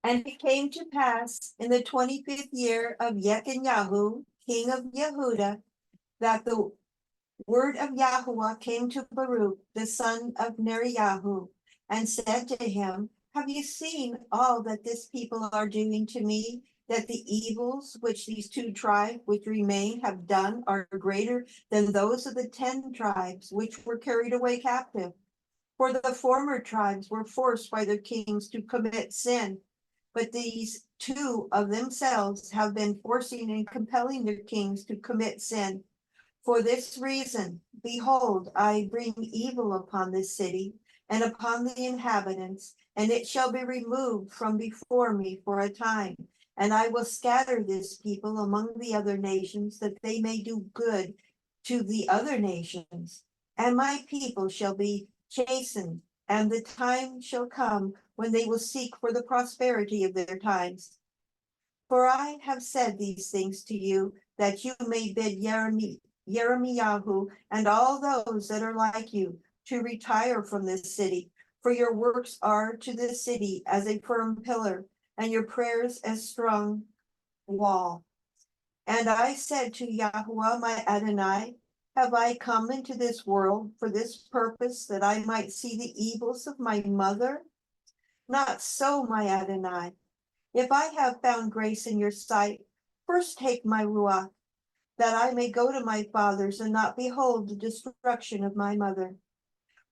And it came to pass in the 25th year of Yechanyahu, king of Yehuda, that the word of Yahuwah came to Baruch, the son of NERIAH, and said to him, have you seen all that this people are doing to me, that the evils which these 2 tribes which remain have done are greater than those of the 10 tribes which were carried away captive? For the former tribes were forced by their kings to commit sin, but these 2 of themselves have been forcing and compelling their kings to commit sin. For this reason, behold, I bring evil upon this city and upon the inhabitants, and it shall be removed from before me for a time. And I will scatter this people among the other nations, that they may do good to the other nations. And my people shall be chastened, and the time shall come when they will seek for the prosperity of their times. For I have said these things to you, that you may bid Jeremiah and all those that are like you to retire from this city, for your works are to this city as a firm pillar, and your prayers as strong wall. And I said to Yahuwah my Adonai, have I come into this world for this purpose, that I might see the evils of my mother? Not so, my Adonai. If I have found grace in your sight, first take my ruach, that I may go to my fathers and not behold the destruction of my mother.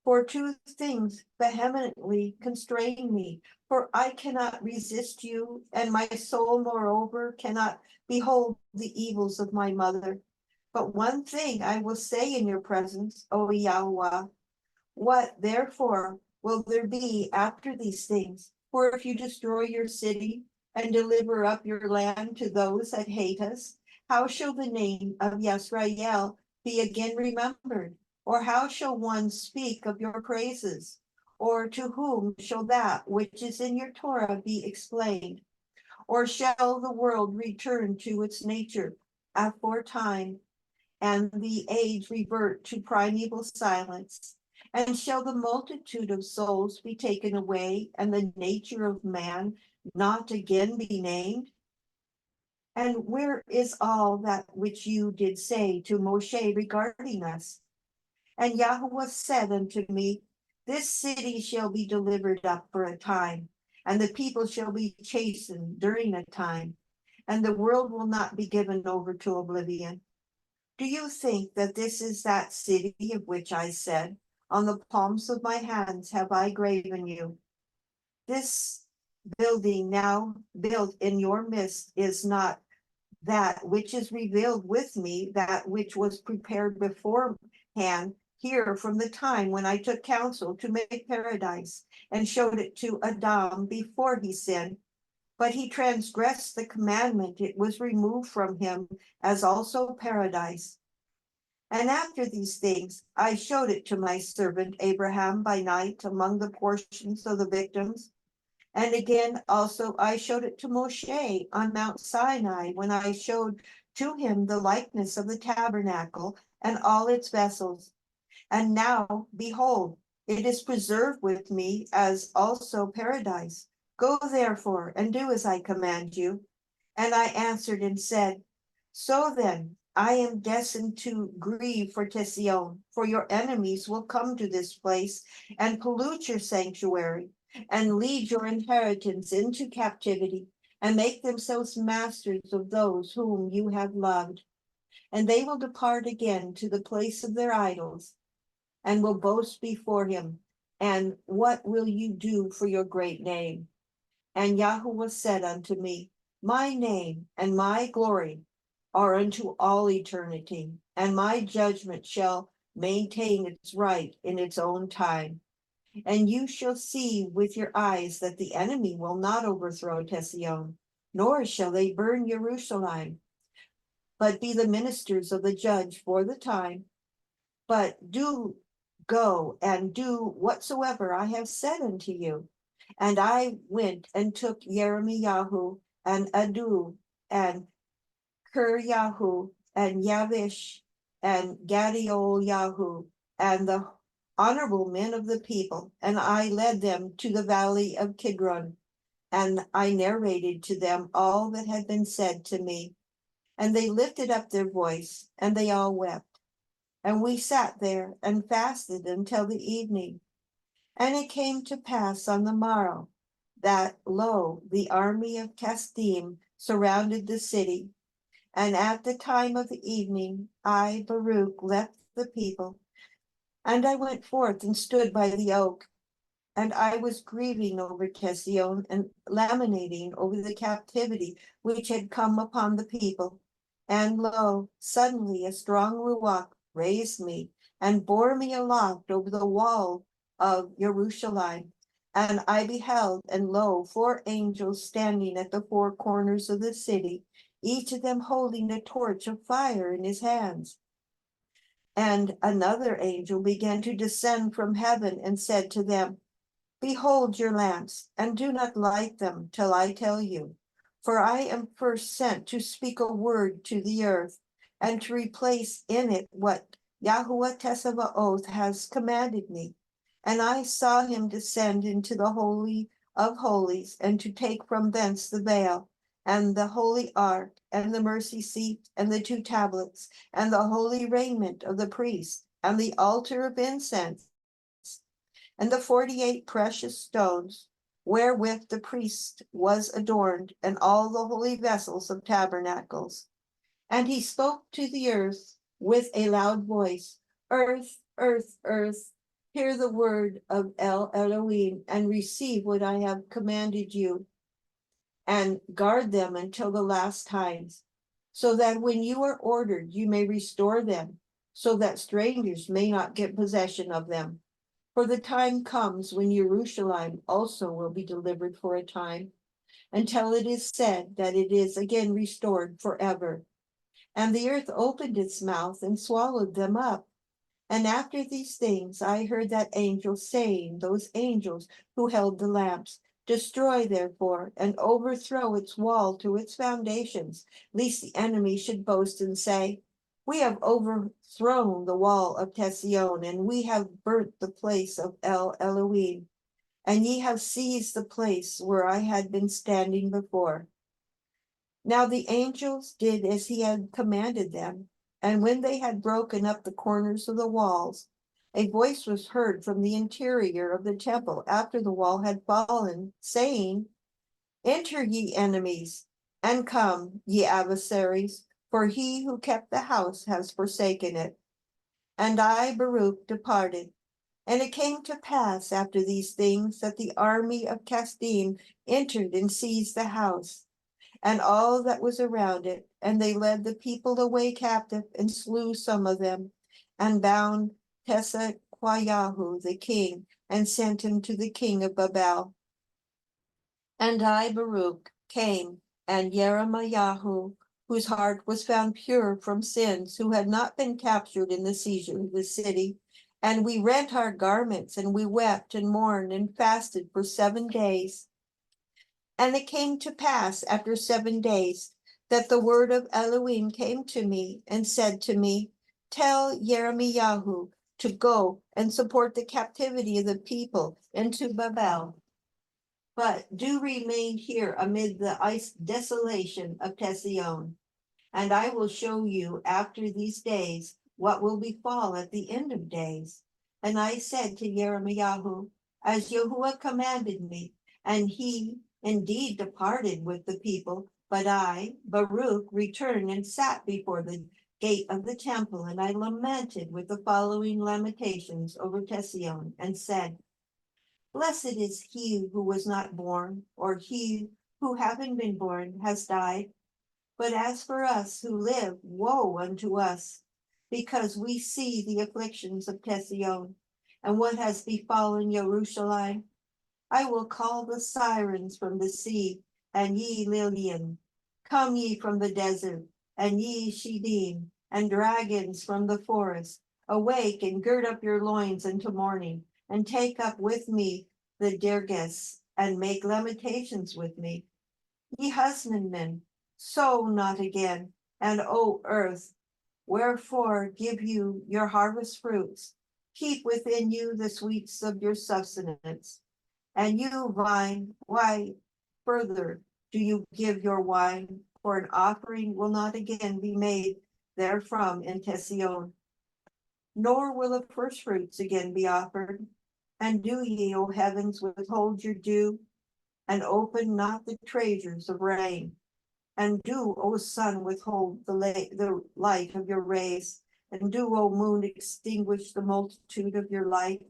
For 2 things vehemently constrain me, for I cannot resist you, and my soul, moreover, cannot behold the evils of my mother. But one thing I will say in your presence, O Yahweh. What, therefore, will there be after these things? For if you destroy your city and deliver up your land to those that hate us, how shall the name of Yisrael be again remembered? Or how shall one speak of your praises? Or to whom shall that which is in your Torah be explained? Or shall the world return to its nature aforetime, and the age revert to primeval silence? And shall the multitude of souls be taken away, and the nature of man not again be named? And where is all that which you did say to Moshe regarding us? And Yahweh said unto me, this city shall be delivered up for a time, and the people shall be chastened during a time, and the world will not be given over to oblivion. Do you think that this is that city of which I said, on the palms of my hands have I graven you? This building now built in your midst is not that which is revealed with me, that which was prepared beforehand here from the time when I took counsel to make paradise and showed it to Adam before he sinned. But he transgressed the commandment, it was removed from him, as also paradise. And after these things, I showed it to my servant Abraham by night among the portions of the victims. And again, also, I showed it to Moshe on Mount Sinai, when I showed to him the likeness of the tabernacle and all its vessels. And now, behold, it is preserved with me as also paradise. Go therefore and do as I command you. And I answered and said, so then, I am destined to grieve for THESON, for your enemies will come to this place and pollute your sanctuary, and lead your inheritance into captivity, and make themselves masters of those whom you have loved. And they will depart again to the place of their idols, and will boast before him. And what will you do for your great name? And Yahuwah said unto me, my name and my glory are unto all eternity, and my judgment shall maintain its right in its own time. And you shall see with your eyes that the enemy will not overthrow THESON, nor shall they burn Jerusalem, but be the ministers of the judge for the time. But do go and do whatsoever I have said unto you. And I went and took Jeremiah and Adu and Kuryahu and Yavish and Gadiol and the honorable men of the people, and I led them to the valley of Kidron. And I narrated to them all that had been said to me. And they lifted up their voice, and they all wept. And we sat there and fasted until the evening. And it came to pass on the morrow that, lo, the army of Casdim surrounded the city. And at the time of the evening, I, Baruch, left the people. And I went forth and stood by the oak. And I was grieving over THESON and lamenting over the captivity which had come upon the people. And lo, suddenly a strong ruach raised me and bore me aloft over the wall of Jerusalem. And I beheld, and lo, 4 angels standing at the 4 corners of the city, each of them holding a torch of fire in his hands. And another angel began to descend from heaven and said to them, Behold your lamps, and do not light them till I tell you. For I am first sent to speak a word to the earth, and to replace in it what Yahuwah Tsevaoth has commanded me. And I saw him descend into the Holy of Holies, and to take from thence the veil, and the holy ark, and the mercy seat, and the 2 tablets, and the holy raiment of the priest, and the altar of incense, and the 48 precious stones wherewith the priest was adorned, and all the holy vessels of tabernacles. And he spoke to the earth with a loud voice, Earth, earth, earth, hear the word of El Elohim, and receive what I have commanded you, and guard them until the last times, so that when you are ordered, you may restore them, so that strangers may not get possession of them. For the time comes when Jerusalem also will be delivered for a time, until it is said that it is again restored forever. And the earth opened its mouth and swallowed them up. And after these things I heard that angel saying, those angels who held the lamps, Destroy therefore, and overthrow its wall to its foundations, lest the enemy should boast and say, We have overthrown the wall of THESON, and we have burnt the place of El Elohim, and ye have seized the place where I had been standing before. Now the angels did as he had commanded them, and when they had broken up the corners of the walls, a voice was heard from the interior of the temple after the wall had fallen, saying, Enter, ye enemies, and come, ye adversaries, for he who kept the house has forsaken it. And I, Baruch, departed. And it came to pass after these things that the army of Casdim entered and seized the house, and all that was around it, and they led the people away captive, and slew some of them, and bound Tesaquayahu the king, and sent him to the king of Babel. And I, Baruch, came, and Jeremiah, whose heart was found pure from sins, who had not been captured in the seizure of the city. And we rent our garments, and we wept and mourned and fasted for 7 days. And it came to pass after 7 days that the word of Elohim came to me and said to me, Tell Jeremiah to go and support the captivity of the people into Babel. But do remain here amid the desolation of THESON, and I will show you after these days what will befall at the end of days. And I said to Jeremiah, as Yahuwah commanded me, and he indeed departed with the people, but I, Baruch, returned and sat before the gate of the temple, and I lamented with the following lamentations over THESON, and said, Blessed is he who was not born, or he who having been born has died. But as for us who live, woe unto us, because we see the afflictions of THESON, and what has befallen Jerusalem. I will call the sirens from the sea, and ye Lilian. Come ye from the desert, and ye Shidim, and dragons from the forest. Awake and gird up your loins unto morning, and take up with me the dirges, and make lamentations with me. Ye husbandmen, sow not again, and O earth, wherefore give you your harvest fruits. Keep within you the sweets of your sustenance. And you, vine, why further do you give your wine, for an offering will not again be made therefrom in THESON, nor will the first fruits again be offered. And do ye, O heavens, withhold your dew, and open not the treasures of rain. And do, O sun, withhold the light of your rays, and do, O moon, extinguish the multitude of your light.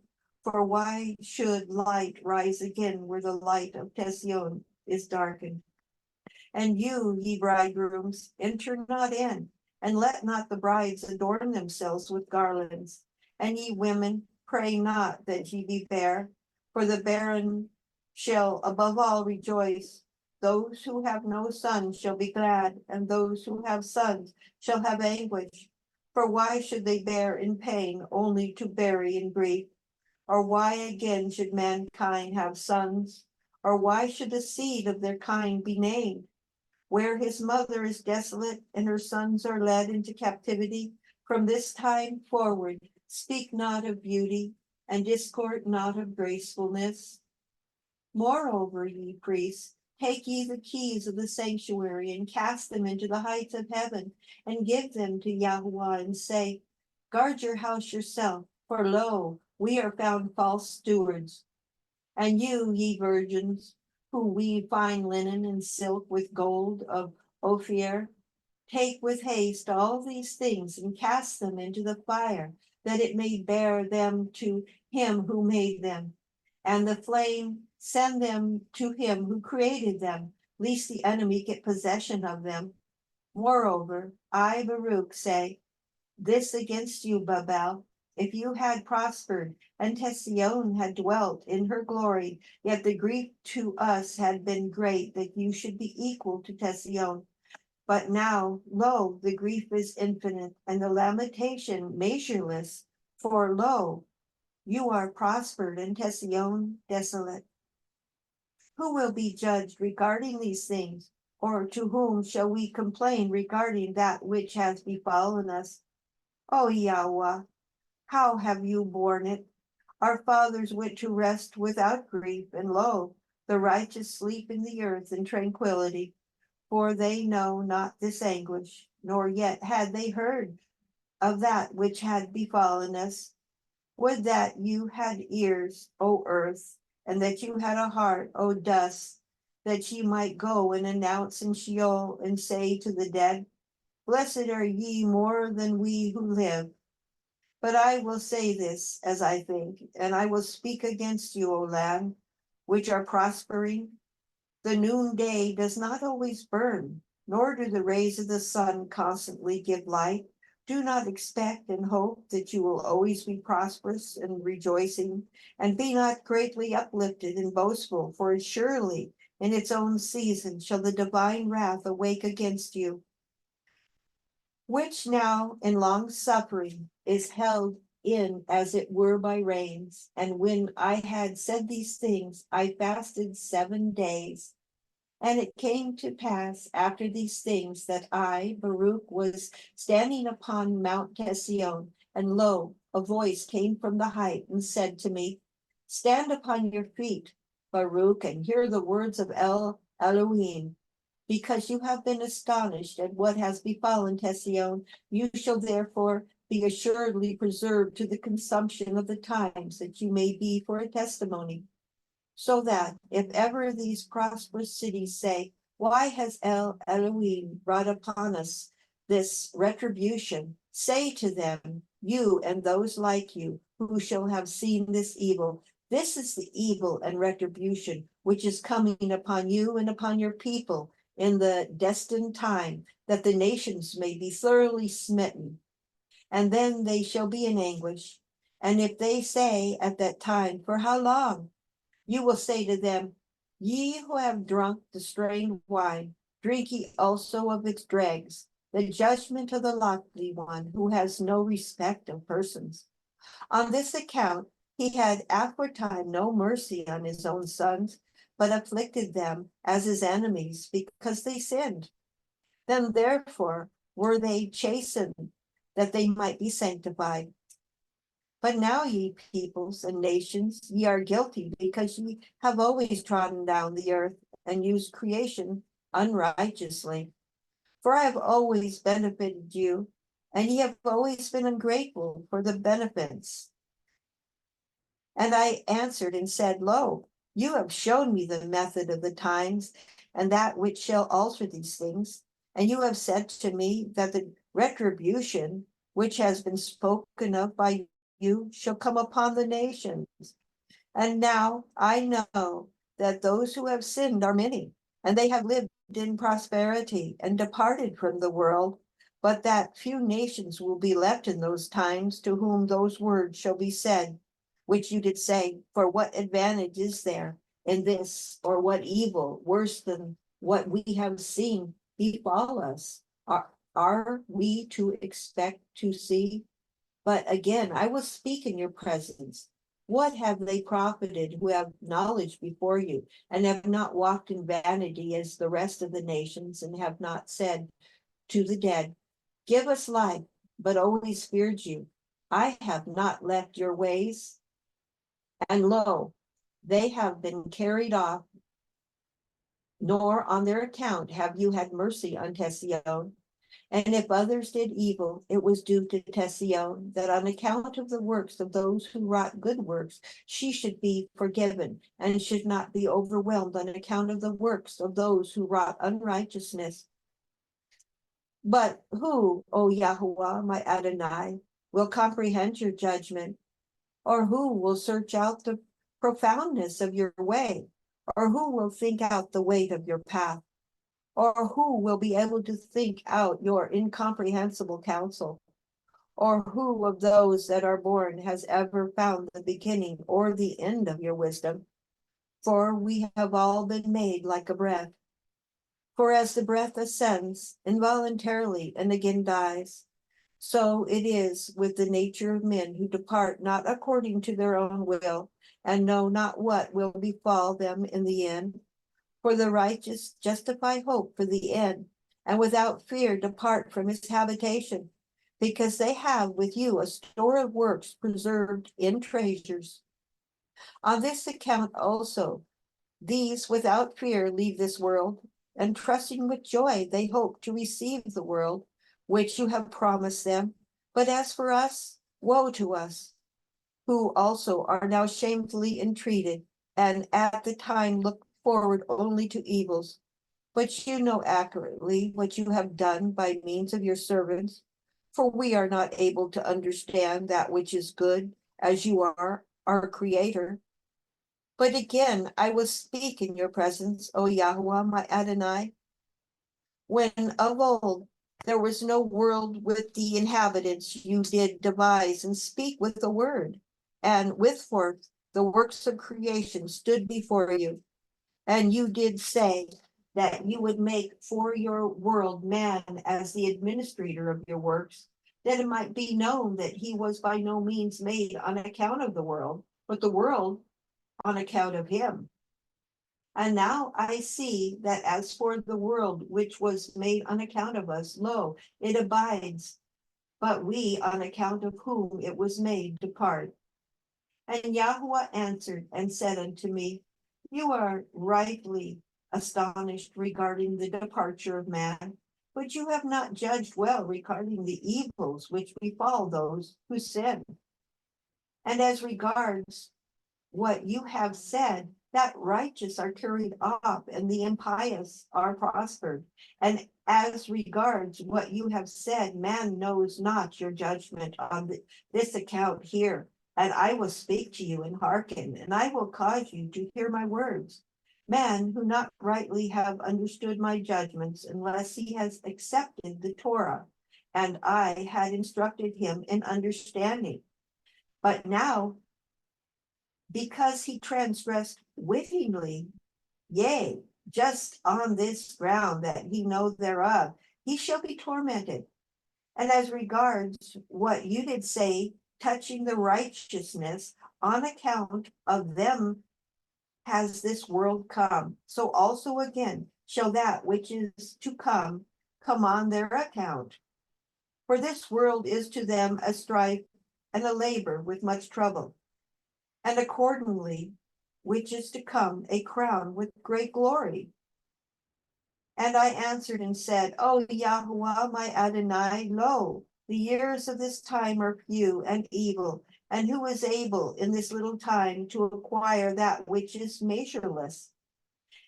For why should light rise again where the light of THESON is darkened? And you, ye bridegrooms, enter not in, and let not the brides adorn themselves with garlands. And ye women, pray not that ye be bare, for the barren shall above all rejoice. Those who have no sons shall be glad, and those who have sons shall have anguish. For why should they bear in pain only to bury in grief? Or why again should mankind have sons? Or why should the seed of their kind be named? Where his mother is desolate and her sons are led into captivity, from this time forward, speak not of beauty, and discourt not of gracefulness. Moreover, ye priests, take ye the keys of the sanctuary, and cast them into the heights of heaven, and give them to Yahuwah, and say, guard your house yourself, for lo, we are found false stewards. And you, ye virgins, who weave fine linen and silk with gold of Ophir, take with haste all these things and cast them into the fire, that it may bear them to him who made them. And the flame send them to him who created them, lest the enemy get possession of them. Moreover, I, Baruch, say this against you, Babel: if you had prospered, and THESON had dwelt in her glory, yet the grief to us had been great that you should be equal to THESON. But now, lo, the grief is infinite, and the lamentation measureless. For lo, you are prospered, and THESON desolate. Who will be judged regarding these things? Or to whom shall we complain regarding that which has befallen us? O Yahweh, how have you borne it? Our fathers went to rest without grief, and lo, the righteous sleep in the earth in tranquility, for they know not this anguish, nor yet had they heard of that which had befallen us. Would that you had ears, O earth, and that you had a heart, O dust, that ye might go and announce in Sheol, and say to the dead, blessed are ye more than we who live. But I will say this as I think, and I will speak against you, O land, which are prospering. The noonday does not always burn, nor do the rays of the sun constantly give light. Do not expect and hope that you will always be prosperous and rejoicing, and be not greatly uplifted and boastful, for surely in its own season shall the divine wrath awake against you, which now in long suffering is held in as it were by rains. And when I had said these things, I fasted 7 days. And it came to pass after these things that I, Baruch, was standing upon Mount THESON, and lo, a voice came from the height and said to me, stand upon your feet, Baruch, and hear the words of Elohim. Because you have been astonished at what has befallen THESON, you shall therefore be assuredly preserved to the consumption of the times, that you may be for a testimony. So that if ever these prosperous cities say, why has Elohim brought upon us this retribution? Say to them, you and those like you who shall have seen this evil, this is the evil and retribution which is coming upon you and upon your people in the destined time, that the nations may be thoroughly smitten, and then they shall be in anguish. And if they say at that time, for how long? You will say to them, ye who have drunk the strained wine, drink ye also of its dregs, the judgment of the lofty one, who has no respect of persons. On this account he had aforetime no mercy on his own sons, but afflicted them as his enemies, because they sinned. Then therefore were they chastened, that they might be sanctified. But now, ye peoples and nations, ye are guilty, because ye have always trodden down the earth, and use creation unrighteously. For I have always benefited you, and ye have always been ungrateful for the benefits. And I answered and said, Lo, you have shown me the method of the times, and that which shall alter these things. And you have said to me that the retribution which has been spoken of by you shall come upon the nations. And now I know that those who have sinned are many, and they have lived in prosperity and departed from the world, but that few nations will be left in those times to whom those words shall be said, which you did say, for what advantage is there in this, or what evil worse than what we have seen befall us? Are we to expect to see? But again, I will speak in your presence. What have they profited who have knowledge before you, and have not walked in vanity as the rest of the nations, and have not said to the dead, give us life, but always feared you? I have not left your ways, and lo, they have been carried off, nor on their account have you had mercy on THESON. And if others did evil, it was due to THESON, that on account of the works of those who wrought good works, she should be forgiven, and should not be overwhelmed on account of the works of those who wrought unrighteousness. But who, O Yahuwah, my Adonai, will comprehend your judgment? Or who will search out the profoundness of your way? Or who will think out the weight of your path? Or who will be able to think out your incomprehensible counsel? Or who of those that are born has ever found the beginning or the end of your wisdom? For we have all been made like a breath. For as the breath ascends involuntarily and again dies, so it is with the nature of men who depart not according to their own will, and know not what will befall them in the end. For the righteous justify hope for the end, and without fear depart from his habitation, because they have with you a store of works preserved in treasures. On this account also, these without fear leave this world, and trusting with joy they hope to receive the world, which you have promised them. But as for us, woe to us, who also are now shamefully entreated, and at the time look forward only to evils. But you know accurately what you have done by means of your servants, for we are not able to understand that which is good, as you are our creator. But again, I will speak in your presence, O Yahuwah, my Adonai. When of old there was no world with the inhabitants, you did devise and speak with the word, and with forth the works of creation stood before you. And you did say that you would make for your world man as the administrator of your works, that it might be known that he was by no means made on account of the world, but the world on account of him. And now I see that as for the world which was made on account of us, lo, it abides, but we on account of whom it was made depart. And Yahuwah answered and said unto me, you are rightly astonished regarding the departure of man, but you have not judged well regarding the evils which befall those who sin. And as regards what you have said, that righteous are carried off and the impious are prospered. And as regards what you have said, man knows not your judgment on this account here. And I will speak to you and hearken, and I will cause you to hear my words. Man who not rightly have understood my judgments, unless he has accepted the Torah, and I had instructed him in understanding. But now, because he transgressed wittingly, yea, just on this ground that he know thereof, he shall be tormented. And as regards what you did say touching the righteousness, on account of them has this world come. So also again shall that which is to come on their account. For this world is to them a strife and a labor with much trouble. And accordingly, which is to come, a crown with great glory. And I answered and said, O Yahuwah, my Adonai, lo, the years of this time are few and evil, and who is able in this little time to acquire that which is measureless?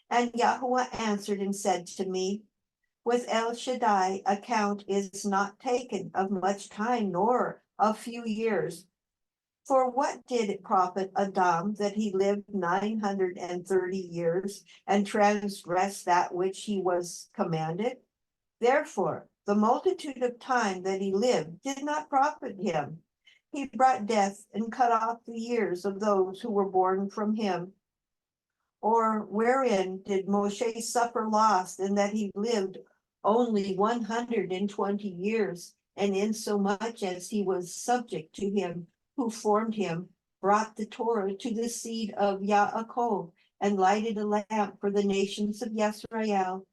And Yahuwah answered and said to me, with El Shaddai account is not taken of much time, nor of few years. For what did it profit Adam that he lived 930 years and transgressed that which he was commanded? Therefore, the multitude of time that he lived did not profit him. He brought death and cut off the years of those who were born from him. Or wherein did Moshe suffer loss in that he lived only 120 years, and insomuch as he was subject to him who formed him, brought the Torah to the seed of Yaakov, and lighted a lamp for the nations of Yisrael?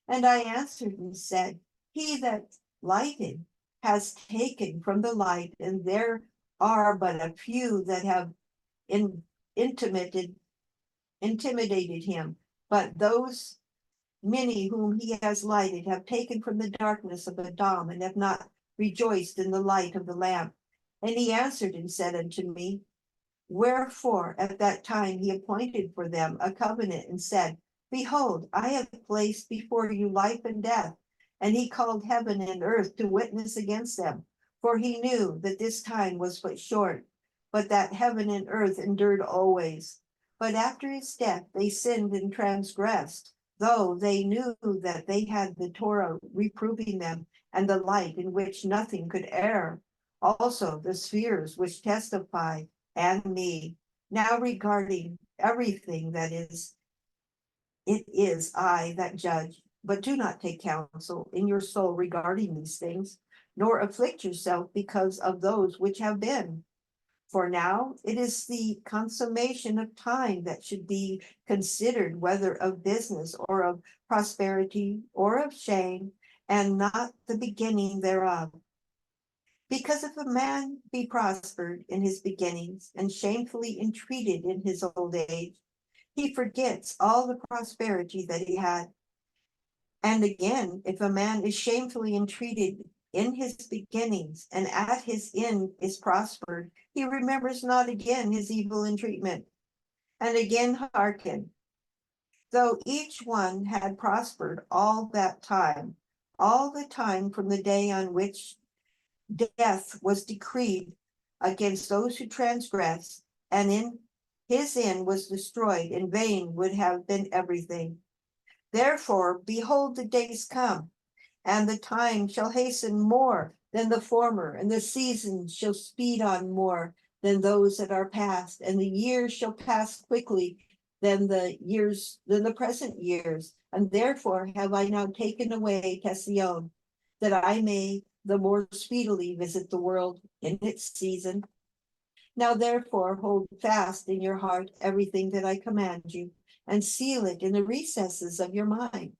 And I answered and said, he that lighted has taken from the light, and there are but a few that have intimidated him, but those many whom he has lighted have taken from the darkness of Adam, and have not rejoiced in the light of the lamp. And he answered and said unto me, wherefore at that time he appointed for them a covenant, and said, behold, I have placed before you life and death. And he called heaven and earth to witness against them, for he knew that this time was but short, but that heaven and earth endured always. But after his death they sinned and transgressed, though they knew that they had the Torah reproving them, and the light in which nothing could err, also the spheres which testify, and me. Now regarding everything that is, it is I that judge, but do not take counsel in your soul regarding these things, nor afflict yourself because of those which have been. For now it is the consummation of time that should be considered, whether of business or of prosperity or of shame, and not the beginning thereof. Because if a man be prospered in his beginnings and shamefully entreated in his old age, he forgets all the prosperity that he had. And again, if a man is shamefully entreated in his beginnings, and at his end is prospered, he remembers not again his evil entreatment. And again hearken, though each one had prospered all that time, all the time from the day on which death was decreed against those who transgress, and in his end was destroyed, in vain would have been everything. Therefore, behold, the days come, and the time shall hasten more than the former, and the seasons shall speed on more than those that are past, and the years shall pass quickly than the present years. And therefore have I now taken away THESON, that I may the more speedily visit the world in its season. Now therefore hold fast in your heart everything that I command you, and seal it in the recesses of your mind.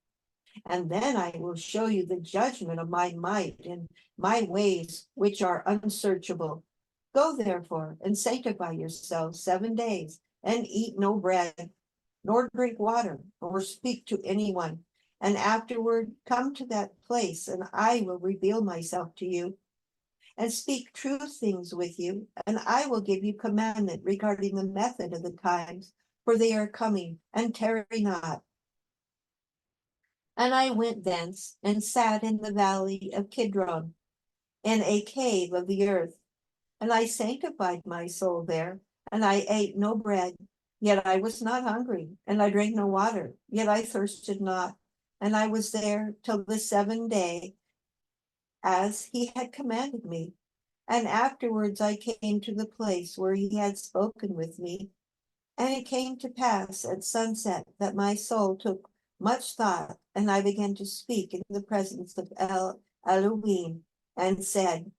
And then I will show you the judgment of my might and my ways, which are unsearchable. Go therefore and sanctify yourselves 7 days, and eat no bread, nor drink water, nor speak to anyone. And afterward come to that place, and I will reveal myself to you, and speak true things with you, and I will give you commandment regarding the method of the times, for they are coming, and tarry not. And I went thence, and sat in the valley of Kidron, in a cave of the earth, and I sanctified my soul there, and I ate no bread, yet I was not hungry, and I drank no water, yet I thirsted not. And I was there till the 7th day, as he had commanded me. And afterwards I came to the place where he had spoken with me. And it came to pass at sunset that my soul took much thought, and I began to speak in the presence of Elohim, and said,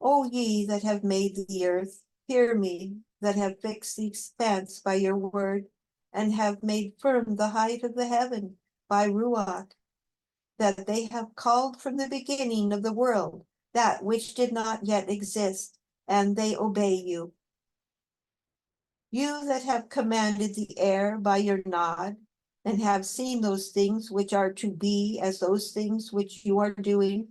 O ye that have made the earth, hear me, that have fixed the expanse by your word, and have made firm the height of the heaven by Ruach, that they have called from the beginning of the world that which did not yet exist, and they obey you. You that have commanded the air by your nod, and have seen those things which are to be as those things which you are doing,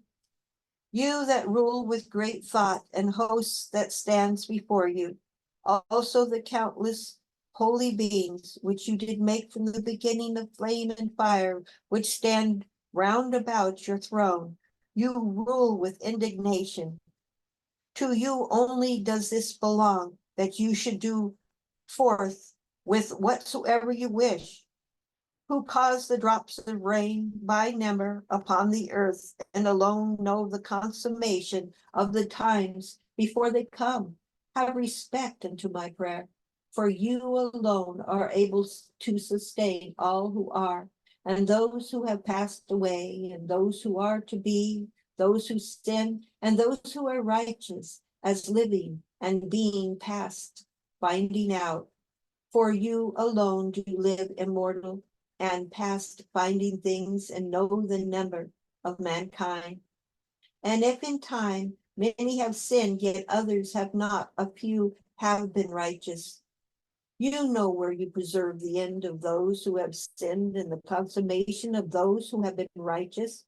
you that rule with great thought and hosts that stands before you, also the countless holy beings which you did make from the beginning of flame and fire, which stand round about your throne, you rule with indignation. To you only does this belong, that you should do forth with whatsoever you wish, who cause the drops of rain by number upon the earth, and alone know the consummation of the times before they come. Have respect unto my prayer, for you alone are able to sustain all who are, and those who have passed away, and those who are to be, those who sin, and those who are righteous, as living and being past, finding out. For you alone do live immortal, and past finding things and know the number of mankind. And if in time many have sinned, yet others have not, a few have been righteous. You know where you preserve the end of those who have sinned and the consummation of those who have been righteous.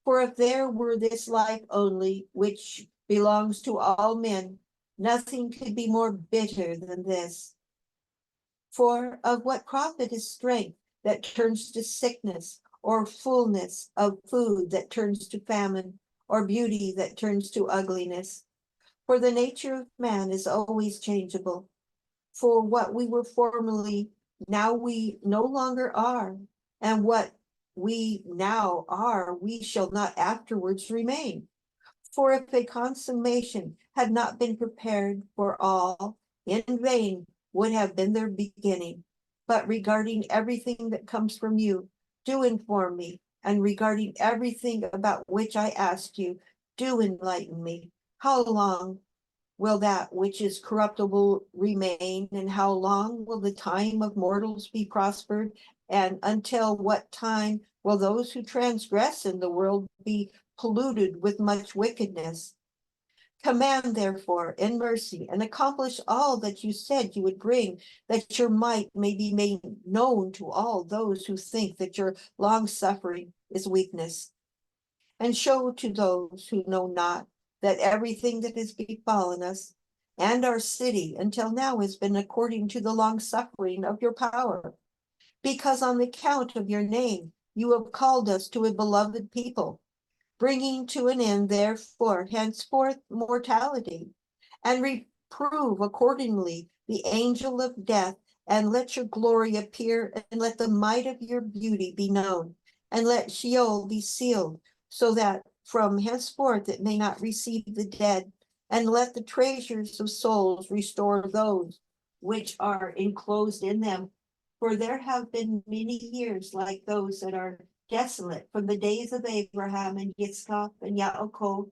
For if there were this life only, which belongs to all men, nothing could be more bitter than this. For of what profit is strength that turns to sickness, or fullness of food that turns to famine, or beauty that turns to ugliness? For the nature of man is always changeable. For what we were formerly, now we no longer are, and what we now are, we shall not afterwards remain. For if a consummation had not been prepared for all, in vain would have been their beginning. But regarding everything that comes from you, do inform me, and regarding everything about which I ask you, do enlighten me. How long will that which is corruptible remain, and how long will the time of mortals be prospered? And until what time will those who transgress in the world be polluted with much wickedness? Command, therefore, in mercy, and accomplish all that you said you would bring, that your might may be made known to all those who think that your long suffering is weakness. And show to those who know not that everything that has befallen us and our city until now has been according to the long suffering of your power, because on the account of your name you have called us to a beloved people, bringing to an end, therefore, henceforth mortality, and reprove accordingly the angel of death, and let your glory appear, and let the might of your beauty be known, and let Sheol be sealed, so that from henceforth it may not receive the dead, and let the treasures of souls restore those which are enclosed in them. For there have been many years like those that are desolate from the days of Abraham and Yitzchak and Yaakov,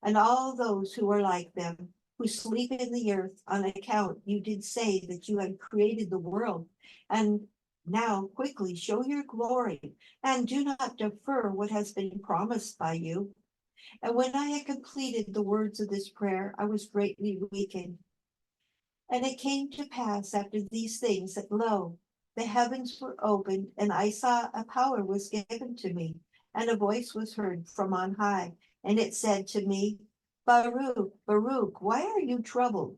and all those who are like them, who sleep in the earth on account you did say that you had created the world. And now quickly show your glory, and do not defer what has been promised by you. And when I had completed the words of this prayer, I was greatly weakened. And it came to pass after these things that, lo, the heavens were opened, and I saw a power was given to me, and a voice was heard from on high, and it said to me, Baruch, Baruch, why are you troubled?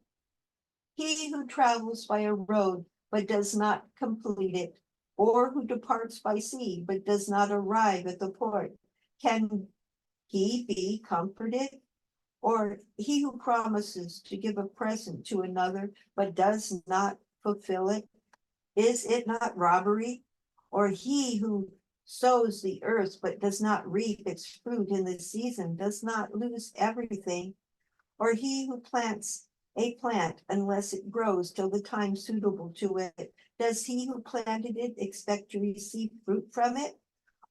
He who travels by a road, but does not complete it, or who departs by sea, but does not arrive at the port, can he be comforted? Or he who promises to give a present to another, but does not fulfill it, is it not robbery? Or he who sows the earth, but does not reap its fruit in the season, does not lose everything? Or he who plants a plant, unless it grows till the time suitable to it, does he who planted it expect to receive fruit from it?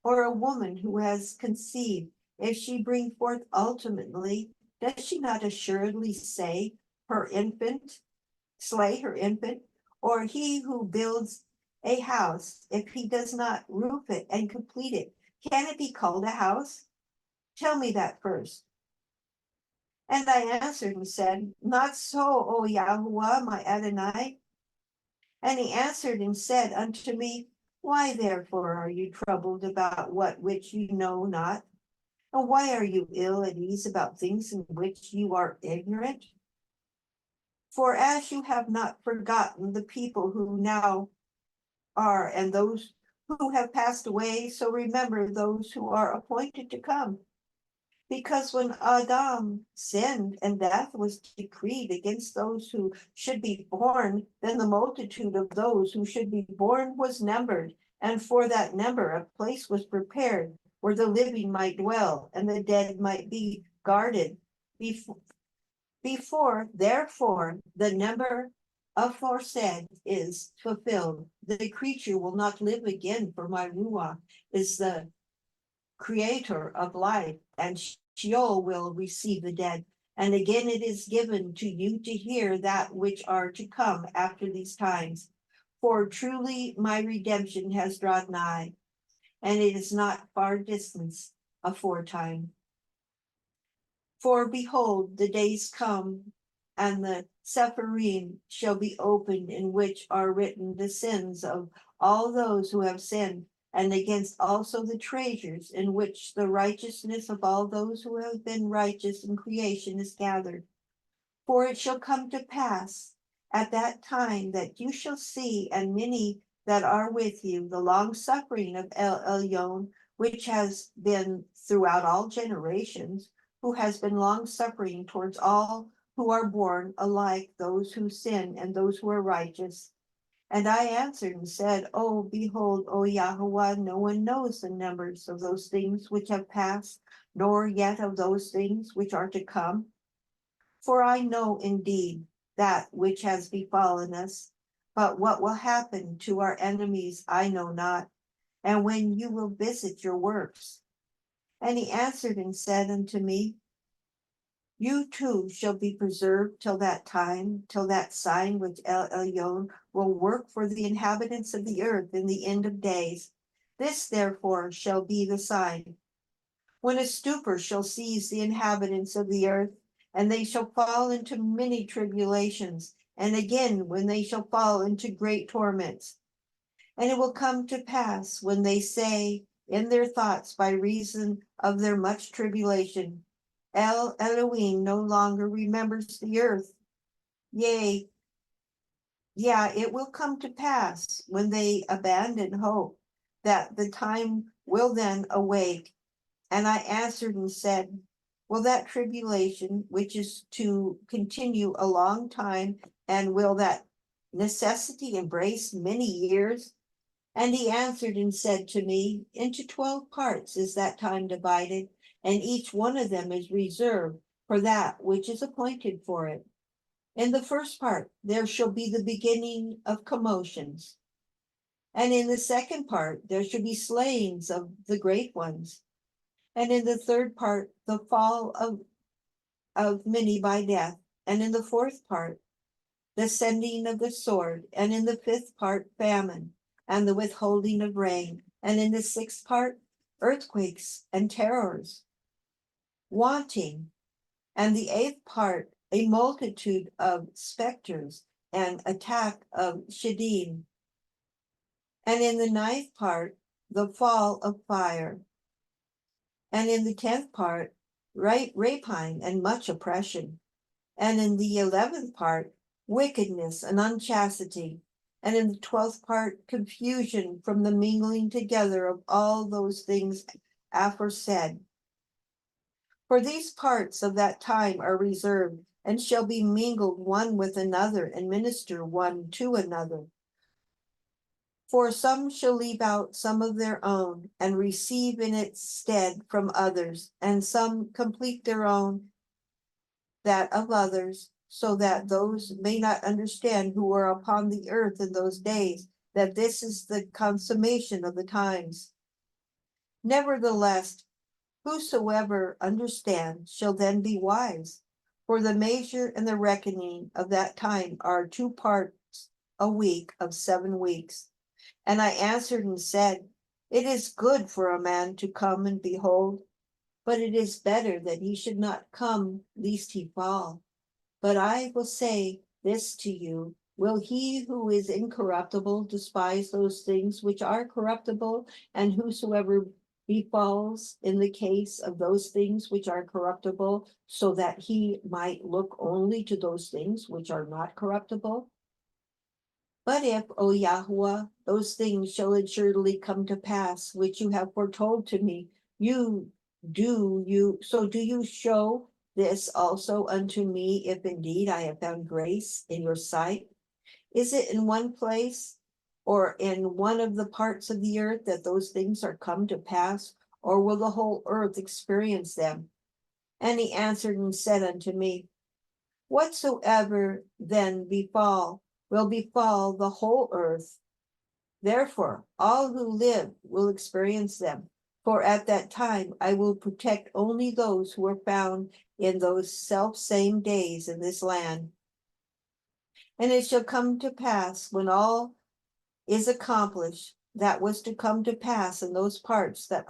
Or a woman who has conceived, if she bring forth ultimately, does she not assuredly slay her infant? Or he who builds a house, if he does not roof it and complete it, can it be called a house? Tell me that first. And I answered and said, Not so, O Yahuwah, my Adonai. And he answered and said unto me, Why therefore are you troubled about what which you know not? And why are you ill at ease about things in which you are ignorant? For as you have not forgotten the people who now are and those who have passed away, so remember those who are appointed to come. Because when Adam sinned and death was decreed against those who should be born, then the multitude of those who should be born was numbered, and for that number a place was prepared where the living might dwell and the dead might be guarded. Therefore, the number aforesaid is fulfilled. The creature will not live again, for my Ruach is the creator of life, and Sheol will receive the dead. And again it is given to you to hear that which are to come after these times. For truly my redemption has drawn nigh, and it is not far distance aforetime. For behold, the days come, and the Sepharim shall be opened, in which are written the sins of all those who have sinned, and against also the treasures in which the righteousness of all those who have been righteous in creation is gathered. For it shall come to pass at that time that you shall see, and many that are with you, the long suffering of El Elyon, which has been throughout all generations, who has been long suffering towards all who are born alike, those who sin and those who are righteous. And I answered and said, Oh, behold, O Yahweh, no one knows the numbers of those things which have passed, nor yet of those things which are to come. For I know indeed that which has befallen us, but what will happen to our enemies I know not, and when you will visit your works. And he answered and said unto me, You too shall be preserved till that time, till that sign which El Elyon will work for the inhabitants of the earth in the end of days. This therefore shall be the sign. When a stupor shall seize the inhabitants of the earth, and they shall fall into many tribulations, and again when they shall fall into great torments. And it will come to pass when they say in their thoughts by reason of their much tribulation, El Elohim no longer remembers the earth. Yea, it will come to pass when they abandon hope, that the time will then awake. And I answered and said, Will that tribulation, which is to continue a long time, and will that necessity embrace many years? And he answered and said to me, Into 12 parts is that time divided, and each one of them is reserved for that which is appointed for it. In the first part, there shall be the beginning of commotions. And in the second part, there shall be slayings of the great ones. And in the third part, the fall of many by death. And in the fourth part, the sending of the sword. And in the fifth part, famine and the withholding of rain. And in the sixth part, earthquakes and terrors, wanting. And the eighth part, a multitude of specters and attack of Shadim. And in the ninth part, the fall of fire. And in the 10th part, rapine and much oppression. And in the 11th part, wickedness and unchastity. And in the 12th part, confusion from the mingling together of all those things aforesaid. For these parts of that time are reserved, and shall be mingled one with another, and minister one to another. For some shall leave out some of their own, and receive in its stead from others, and some complete their own, that of others, so that those may not understand who are upon the earth in those days, that this is the consummation of the times. Nevertheless, whosoever understands shall then be wise, for the measure and the reckoning of that time are 2 parts a week of 7 weeks. And I answered and said, It is good for a man to come and behold, but it is better that he should not come, lest he fall. But I will say this to you, Will he who is incorruptible despise those things which are corruptible, and whosoever befalls in the case of those things which are corruptible, so that he might look only to those things which are not corruptible? But if, O Yahweh, those things shall assuredly come to pass, which you have foretold to me, do you show this also unto me, if indeed I have found grace in your sight? Is it in one place or in one of the parts of the earth that those things are come to pass, or will the whole earth experience them? And he answered and said unto me, whatsoever then will befall the whole earth. Therefore, all who live will experience them. For at that time I will protect only those who are found in those self-same days in this land. And it shall come to pass, when all is accomplished, that was to come to pass in those parts, that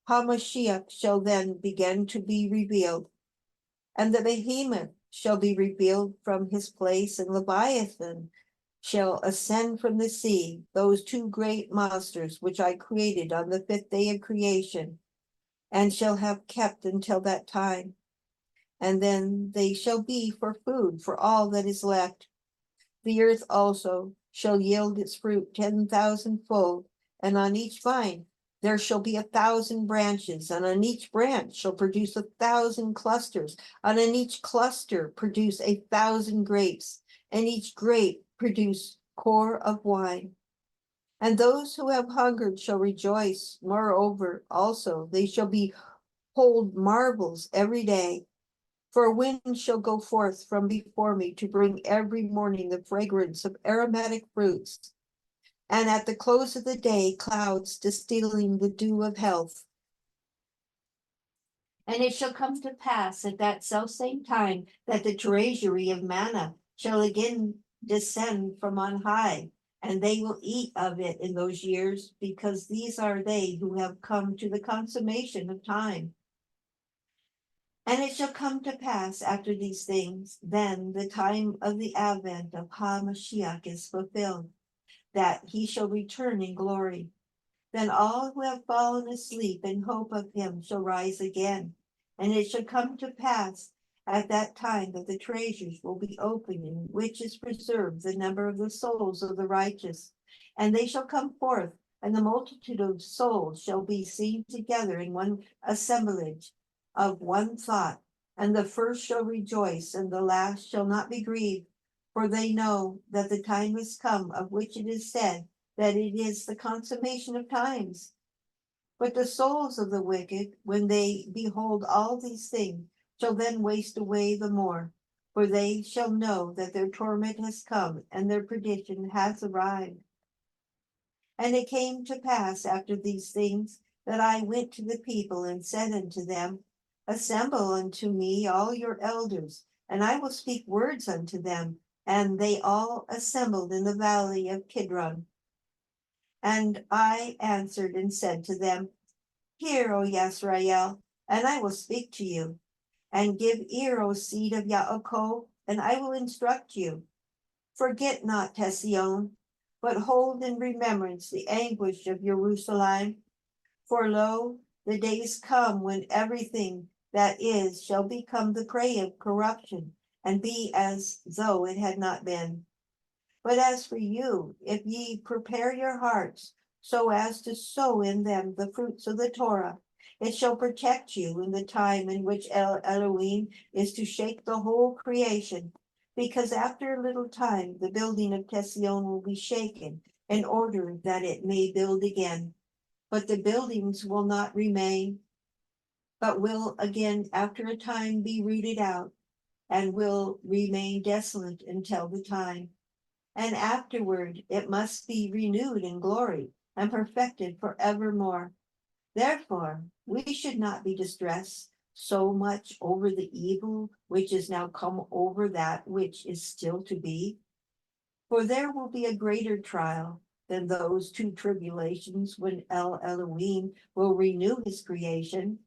Hamashiach shall then begin to be revealed, and the behemoth shall be revealed from his place, and Leviathan shall ascend from the sea, those two great monsters which I created on the 5th day of creation, and shall have kept until that time. And then they shall be for food for all that is left. The earth also shall yield its fruit 10,000-fold, and on each vine there shall be 1,000 branches, and on each branch shall produce 1,000 clusters, and on each cluster produce 1,000 grapes, and each grape produce core of wine. And those who have hungered shall rejoice. Moreover, also they shall behold marvels every day. For a wind shall go forth from before me to bring every morning the fragrance of aromatic fruits, and at the close of the day clouds distilling the dew of health. And it shall come to pass at that selfsame time that the treasury of manna shall again descend from on high, and they will eat of it in those years, because these are they who have come to the consummation of time. And it shall come to pass after these things, then the time of the advent of HaMashiach is fulfilled, that he shall return in glory. Then all who have fallen asleep in hope of him shall rise again. And it shall come to pass at that time that the treasures will be opened, in which is preserved the number of the souls of the righteous. And they shall come forth, and the multitude of souls shall be seen together in one assemblage of one thought. And the first shall rejoice, and the last shall not be grieved. For they know that the time is come, of which it is said, that it is the consummation of times. But the souls of the wicked, when they behold all these things, shall then waste away the more, for they shall know that their torment has come, and their perdition has arrived. And it came to pass after these things, that I went to the people and said unto them, assemble unto me all your elders, and I will speak words unto them. And they all assembled in the valley of Kidron. And I answered and said to them, hear, O Yisrael, and I will speak to you. And give ear, O seed of Yaakov, and I will instruct you. Forget not THESON, but hold in remembrance the anguish of Jerusalem. For lo, the days come when everything that is shall become the prey of corruption, and be as though it had not been. But as for you, if ye prepare your hearts so as to sow in them the fruits of the Torah, it shall protect you in the time in which Elohim is to shake the whole creation, because after a little time the building of THESON will be shaken, in order that it may build again. But the buildings will not remain, but will again after a time be rooted out, and will remain desolate until the time. And afterward it must be renewed in glory and perfected forevermore. Therefore, we should not be distressed so much over the evil which is now come over that which is still to be. For there will be a greater trial than those two tribulations, when Elohim will renew his creation.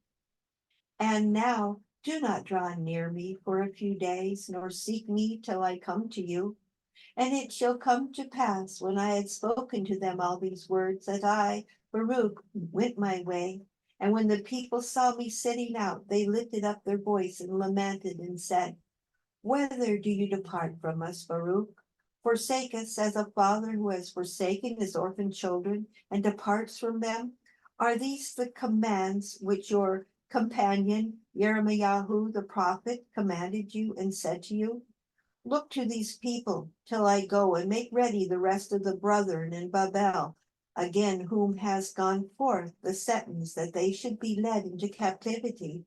And now do not draw near me for a few days, nor seek me till I come to you. And it shall come to pass, when I had spoken to them all these words, that I, Baruch, went my way. And when the people saw me sitting out, they lifted up their voice and lamented and said, Whither do you depart from us, Baruch? Forsake us as a father who has forsaken his orphan children and departs from them? Are these the commands which your companion Jeremiah the prophet commanded you and said to you? Look to these people till I go and make ready the rest of the brethren in Babel, again whom has gone forth the sentence that they should be led into captivity.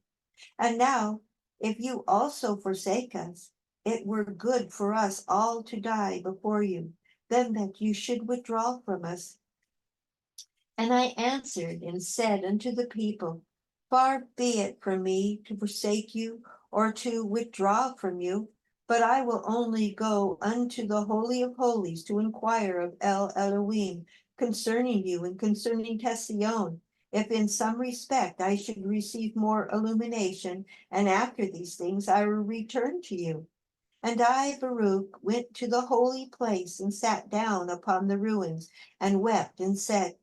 And now, if you also forsake us, it were good for us all to die before you, than that you should withdraw from us. And I answered and said unto the people, Far be it from me to forsake you or to withdraw from you, but I will only go unto the Holy of Holies to inquire of El Elohim concerning you and concerning THESON, if in some respect I should receive more illumination, and after these things I will return to you. And I, Baruch, went to the holy place and sat down upon the ruins and wept and said,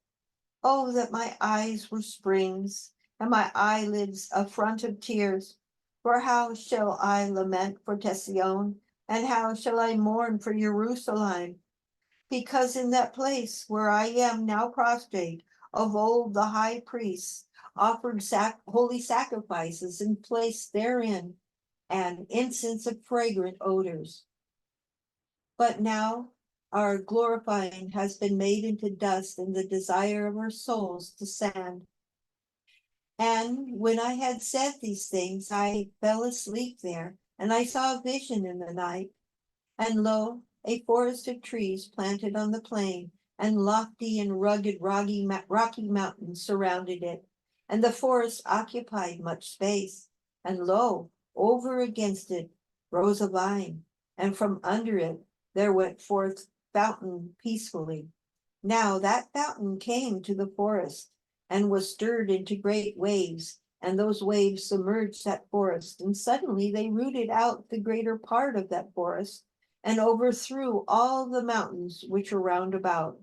Oh, that my eyes were springs, and my eyelids a front of tears. For how shall I lament for THESON, and how shall I mourn for Jerusalem? Because in that place where I am now prostrate, of old the high priests offered holy sacrifices and placed therein an incense of fragrant odors. But now our glorifying has been made into dust, and the desire of our souls to sand. And when I had said these things, I fell asleep there, and I saw a vision in the night. And lo, a forest of trees planted on the plain, and lofty and rugged rocky mountains surrounded it. And the forest occupied much space. And lo, over against it rose a vine, and from under it there went forth fountain peacefully. Now that fountain came to the forest, and was stirred into great waves, and those waves submerged that forest, and suddenly they rooted out the greater part of that forest, and overthrew all the mountains which were round about.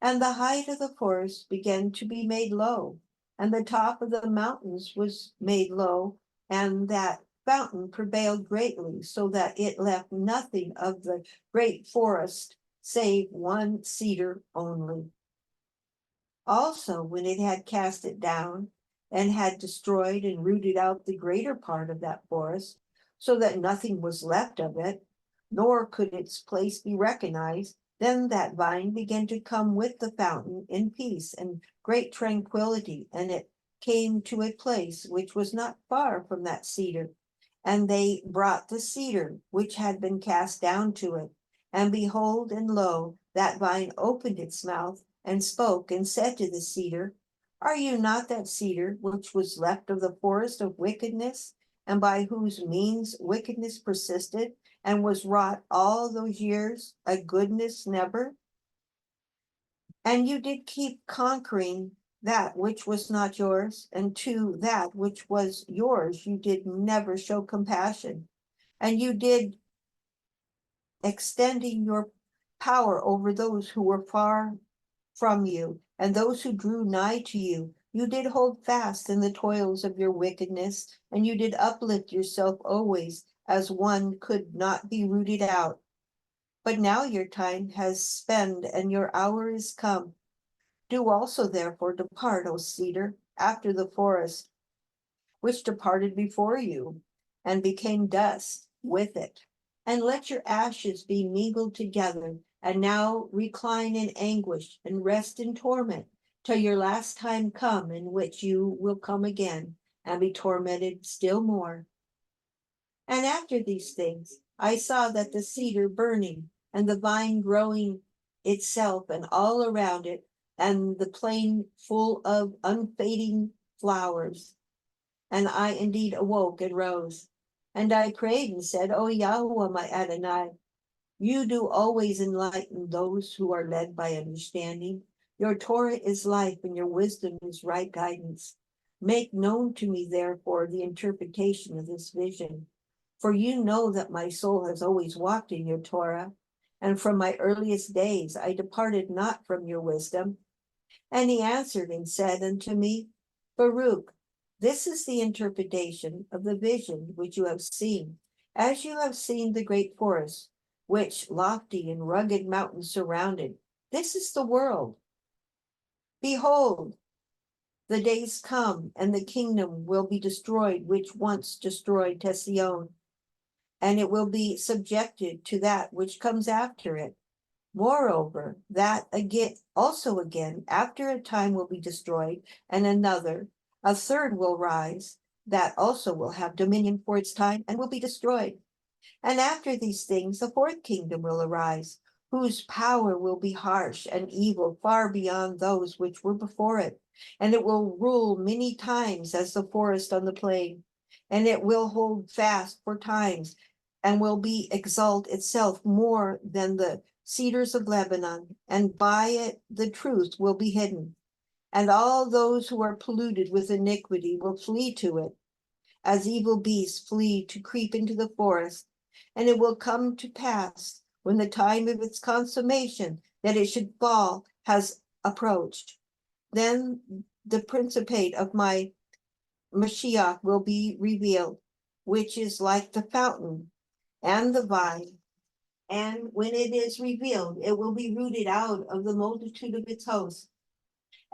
And the height of the forest began to be made low, and the top of the mountains was made low, and that fountain prevailed greatly, so that it left nothing of the great forest save one cedar only. Also, when it had cast it down, and had destroyed and rooted out the greater part of that forest, so that nothing was left of it, nor could its place be recognized, then that vine began to come with the fountain in peace and great tranquility, and it came to a place which was not far from that cedar. And they brought the cedar which had been cast down to it. And behold, and lo, that vine opened its mouth and spoke and said to the cedar, Are you not that cedar which was left of the forest of wickedness, and by whose means wickedness persisted, and was wrought all those years, a goodness never? And you did keep conquering that which was not yours, and to that which was yours you did never show compassion. And you did extending your power over those who were far from you, and those who drew nigh to you. You did hold fast in the toils of your wickedness, and you did uplift yourself always, as one could not be rooted out. But now your time has spent, and your hour is come. Do also therefore depart, O cedar, after the forest, which departed before you, and became dust with it. And let your ashes be mingled together, and now recline in anguish, and rest in torment, till your last time come, in which you will come again, and be tormented still more. And after these things, I saw that the cedar burning, and the vine growing itself and all around it, and the plain full of unfading flowers. And I indeed awoke and rose. And I prayed and said, O Yahweh, my Adonai, you do always enlighten those who are led by understanding. Your Torah is life, and your wisdom is right guidance. Make known to me, therefore, the interpretation of this vision. For you know that my soul has always walked in your Torah, and from my earliest days I departed not from your wisdom. And he answered and said unto me, Baruch, this is the interpretation of the vision which you have seen. As you have seen the great forest, which lofty and rugged mountains surrounded, this is the world. Behold, the days come, and the kingdom will be destroyed, which once destroyed THESON, and it will be subjected to that which comes after it. Moreover, that again, after a time will be destroyed, and another, a third will rise, that also will have dominion for its time, and will be destroyed. And after these things, the fourth kingdom will arise, whose power will be harsh and evil, far beyond those which were before it. And it will rule many times as the forest on the plain, and it will hold fast for times, and will be exalt itself more than the cedars of Lebanon, and by it the truth will be hidden. And all those who are polluted with iniquity will flee to it, as evil beasts flee to creep into the forest. And it will come to pass, when the time of its consummation, that it should fall, has approached. Then the principate of my Mashiach will be revealed, which is like the fountain and the vine. And when it is revealed, it will be rooted out of the multitude of its hosts.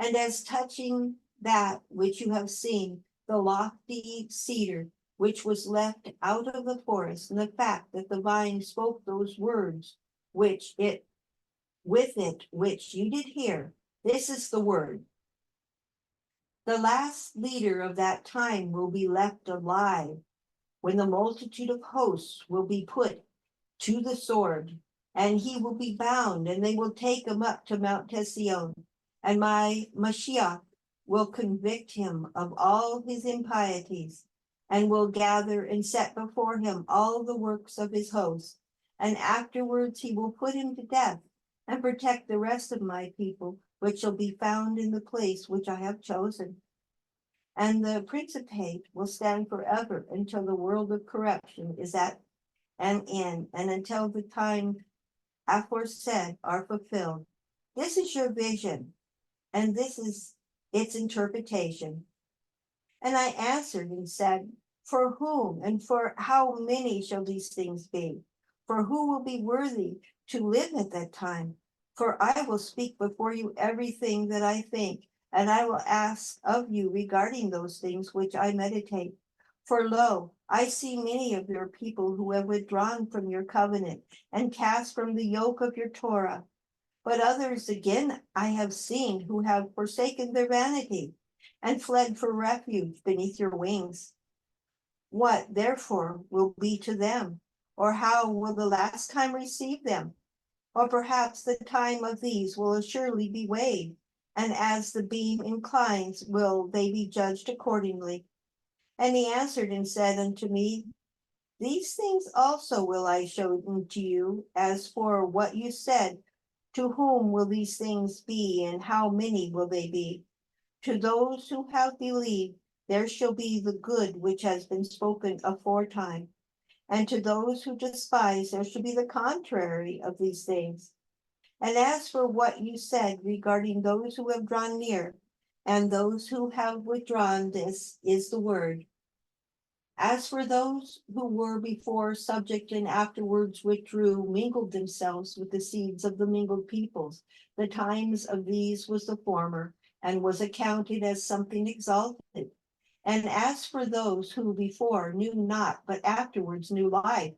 And as touching that which you have seen, the lofty cedar, which was left out of the forest, and the fact that the vine spoke those words, which you did hear, this is the word. The last leader of that time will be left alive, when the multitude of hosts will be put to the sword, and he will be bound, and they will take him up to Mount THESON, and my Mashiach will convict him of all his impieties, and will gather and set before him all the works of his host. And afterwards he will put him to death, and protect the rest of my people, which shall be found in the place which I have chosen. And the principate will stand forever until the world of corruption is at an end, and until the time aforesaid are fulfilled. This is your vision, and this is its interpretation. And I answered and said, for whom and for how many shall these things be? For who will be worthy to live at that time? For I will speak before you everything that I think, and I will ask of you regarding those things which I meditate. For lo, I see many of your people who have withdrawn from your covenant, and cast from the yoke of your Torah. But others again I have seen who have forsaken their vanity, and fled for refuge beneath your wings. What, therefore, will be to them? Or how will the last time receive them? Or perhaps the time of these will surely be weighed, and as the beam inclines, will they be judged accordingly. And he answered and said unto me, these things also will I show unto you. As for what you said, to whom will these things be, and how many will they be? To those who have believed, there shall be the good which has been spoken aforetime. And to those who despise, there shall be the contrary of these things. And as for what you said regarding those who have drawn near, and those who have withdrawn, this is the word. As for those who were before subject and afterwards withdrew, mingled themselves with the seeds of the mingled peoples, the times of these was the former, and was accounted as something exalted. And as for those who before knew not, but afterwards knew life,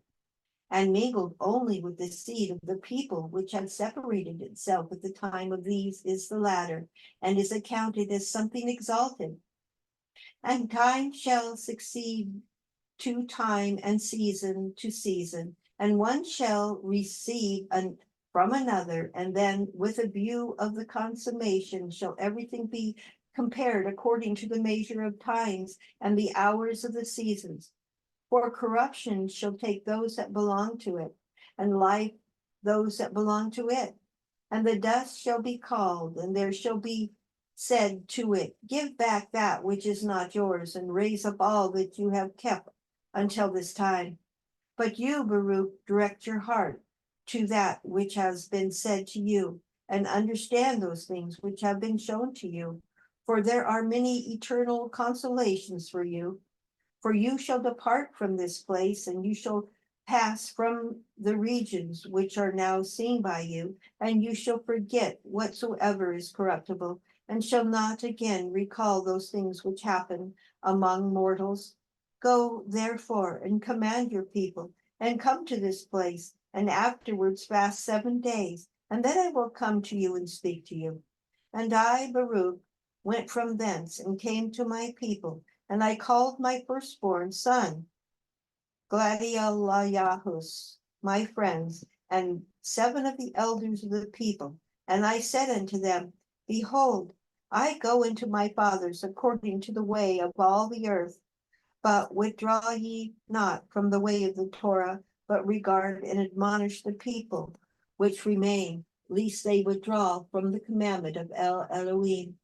and mingled only with the seed of the people which had separated itself at the time of these is the latter, and is accounted as something exalted. And time shall succeed to time, and season to season, and one shall receive from another, and then with a view of the consummation shall everything be compared according to the measure of times and the hours of the seasons. For corruption shall take those that belong to it, and life those that belong to it. And the dust shall be called, and there shall be said to it, give back that which is not yours, and raise up all that you have kept until this time. But you, Baruch, direct your heart to that which has been said to you, and understand those things which have been shown to you. For there are many eternal consolations for you. For you shall depart from this place, and you shall pass from the regions which are now seen by you, and you shall forget whatsoever is corruptible, and shall not again recall those things which happen among mortals. Go therefore and command your people, and come to this place, and afterwards fast 7 days, and then I will come to you and speak to you. And I, Baruch, went from thence and came to my people, and I called my firstborn son, Gladialayahus, my friends, and 7 of the elders of the people. And I said unto them, Behold, I go into my fathers according to the way of all the earth, but withdraw ye not from the way of the Torah, but regard and admonish the people which remain, lest they withdraw from the commandment of El Elohim.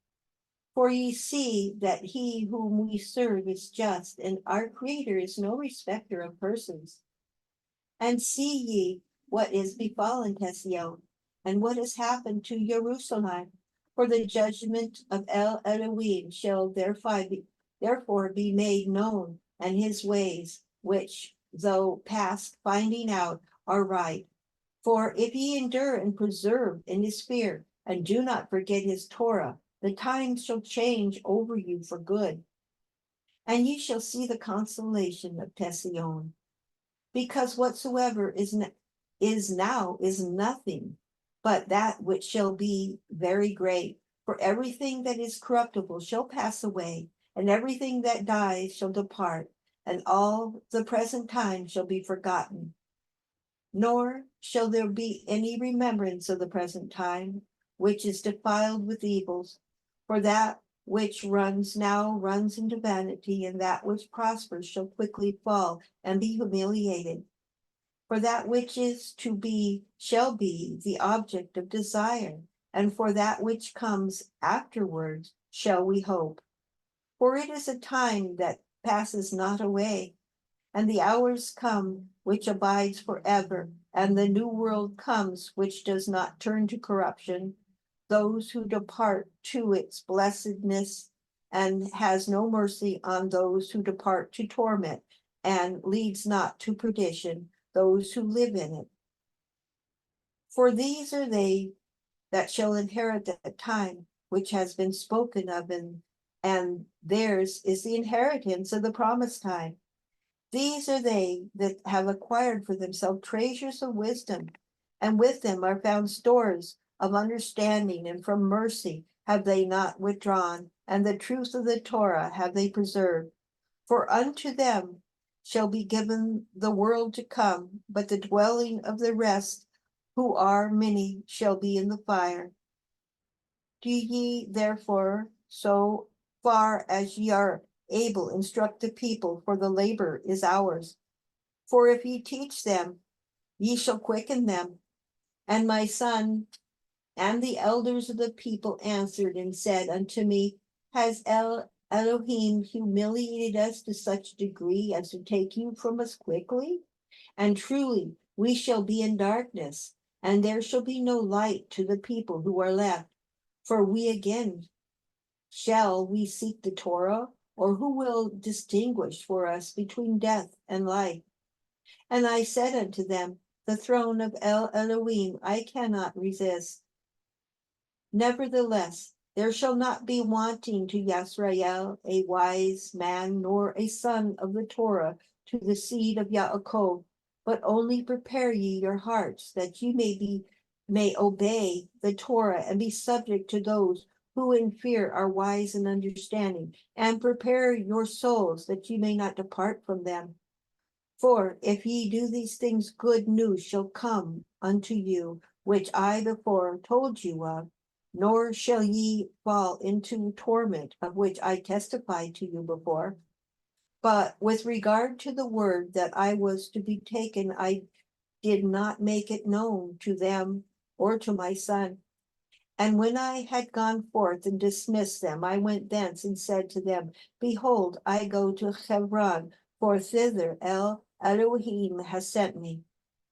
For ye see that he whom we serve is just, and our Creator is no respecter of persons. And see ye what is befallen THESON, and what has happened to Jerusalem. For the judgment of El Elohim shall therefore be made known, and his ways, which, though past finding out, are right. For if ye endure and preserve in his fear, and do not forget his Torah, the times shall change over you for good, and ye shall see the consolation of THESON. Because whatsoever is now is nothing, but that which shall be very great. For everything that is corruptible shall pass away, and everything that dies shall depart, and all the present time shall be forgotten. Nor shall there be any remembrance of the present time, which is defiled with evils. For that which runs now runs into vanity, and that which prospers shall quickly fall and be humiliated. For that which is to be shall be the object of desire, and for that which comes afterwards shall we hope. For it is a time that passes not away, and the hours come which abides forever, and the new world comes which does not turn to corruption, those who depart to its blessedness, and has no mercy on those who depart to torment, and leads not to perdition those who live in it. For these are they that shall inherit that time which has been spoken of, and theirs is the inheritance of the promised time. These are they that have acquired for themselves treasures of wisdom, and with them are found stores of understanding, and from mercy have they not withdrawn, and the truth of the Torah have they preserved. For unto them shall be given the world to come, but the dwelling of the rest, who are many, shall be in the fire. Do ye therefore, so far as ye are able, instruct the people, for the labor is ours. For if ye teach them, ye shall quicken them. And my son and the elders of the people answered and said unto me, Has Elohim humiliated us to such a degree as to take you from us quickly? And truly we shall be in darkness, and there shall be no light to the people who are left. For we again shall we seek the Torah, or who will distinguish for us between death and life? And I said unto them, The throne of El Elohim I cannot resist. Nevertheless, there shall not be wanting to Yisrael a wise man, nor a son of the Torah to the seed of Yaakov, but only prepare ye your hearts, that ye may obey the Torah, and be subject to those who in fear are wise and understanding, and prepare your souls, that ye may not depart from them. For if ye do these things, good news shall come unto you, which I before told you of, nor shall ye fall into torment, of which I testified to you before. But with regard to the word that I was to be taken, I did not make it known to them or to my son. And when I had gone forth and dismissed them, I went thence and said to them, Behold, I go to Hebron, for thither El Elohim has sent me.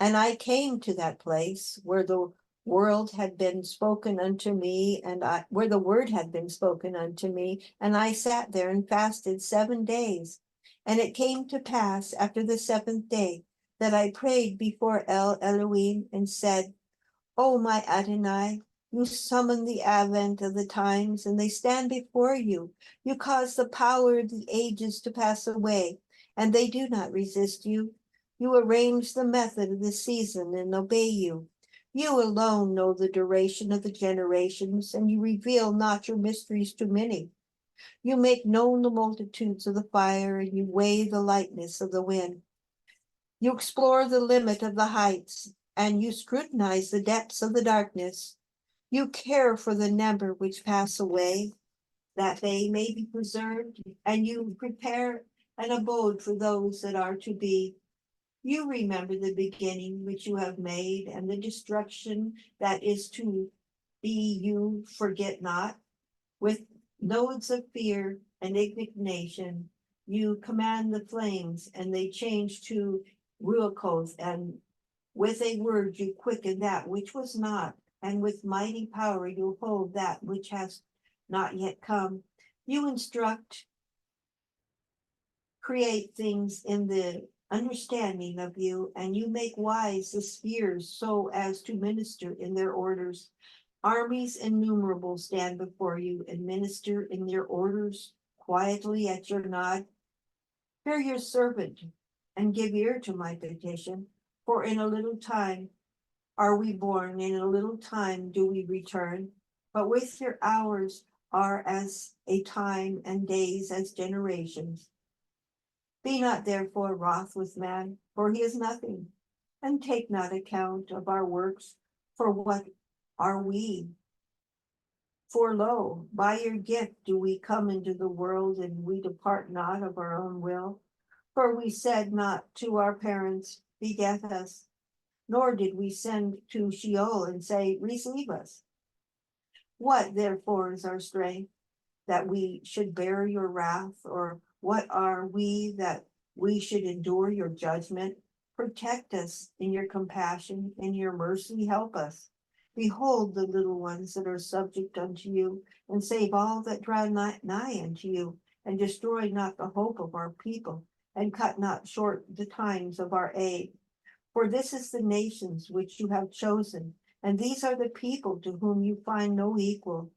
And I came to that place where the world had been spoken unto me, where the word had been spoken unto me, and I sat there and fasted 7 days. And it came to pass after the 7th day that I prayed before El Elohim and said, O my Adonai, you summon the advent of the times, and they stand before you. You cause the power of the ages to pass away, and they do not resist you. You arrange the method of the season and obey you. You alone know the duration of the generations, and you reveal not your mysteries to many. You make known the multitudes of the fire, and you weigh the lightness of the wind. You explore the limit of the heights, and you scrutinize the depths of the darkness. You care for the number which pass away, that they may be preserved, and you prepare an abode for those that are to be. You remember the beginning which you have made, and the destruction that is to be you forget not. With nodes of fear and indignation, you command the flames, and they change to ruachos, and with a word you quicken that which was not, and with mighty power you hold that which has not yet come. You instruct, create things in the understanding of you, and you make wise the spheres so as to minister in their orders. Armies innumerable stand before you and minister in their orders quietly at your nod. Hear your servant and give ear to my petition, for in a little time are we born, in a little time do we return. But with your hours are as a time, and days as generations. Be not therefore wroth with man, for he is nothing, and take not account of our works, for what are we? For lo, by your gift do we come into the world, and we depart not of our own will. For we said not to our parents, beget us, nor did we send to Sheol and say, receive us. What therefore is our strength, that we should bear your wrath? Or what are we, that we should endure your judgment? Protect us in your compassion, in your mercy help us. Behold the little ones that are subject unto you, and save all that draw nigh unto you, and destroy not the hope of our people, and cut not short the times of our aid. For this is the nations which you have chosen, and these are the people to whom you find no equal.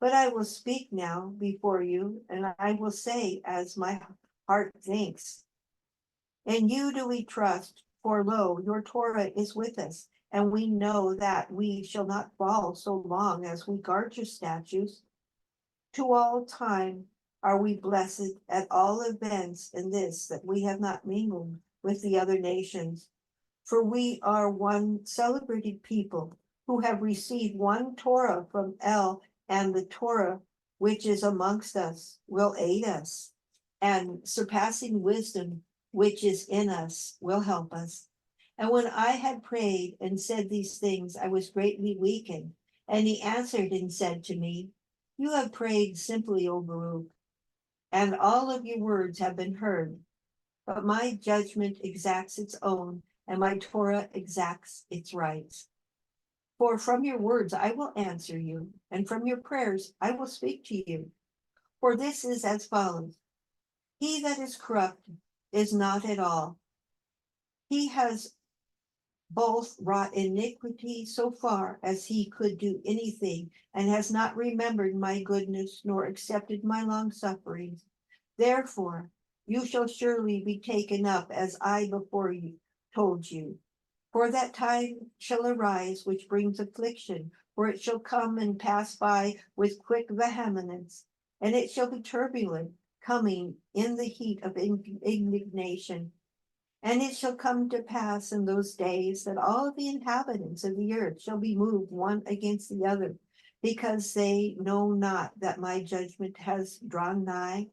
But I will speak now before you, and I will say as my heart thinks. In you do we trust, for lo, your Torah is with us, and we know that we shall not fall so long as we guard your statutes. To all time are we blessed at all events in this, that we have not mingled with the other nations. For we are one celebrated people who have received one Torah from El, and the Torah which is amongst us will aid us, and surpassing wisdom which is in us will help us. And when I had prayed and said these things, I was greatly weakened. And he answered and said to me, you have prayed simply, O Baruch, and all of your words have been heard. But my judgment exacts its own, and my Torah exacts its rights. For from your words I will answer you, and from your prayers I will speak to you. For this is as follows. He that is corrupt is not at all. He has both wrought iniquity so far as he could do anything, and has not remembered my goodness, nor accepted my long sufferings. Therefore, you shall surely be taken up, as I before you told you. For that time shall arise which brings affliction, for it shall come and pass by with quick vehemence, and it shall be turbulent, coming in the heat of indignation. And it shall come to pass in those days that all the inhabitants of the earth shall be moved one against the other, because they know not that my judgment has drawn nigh.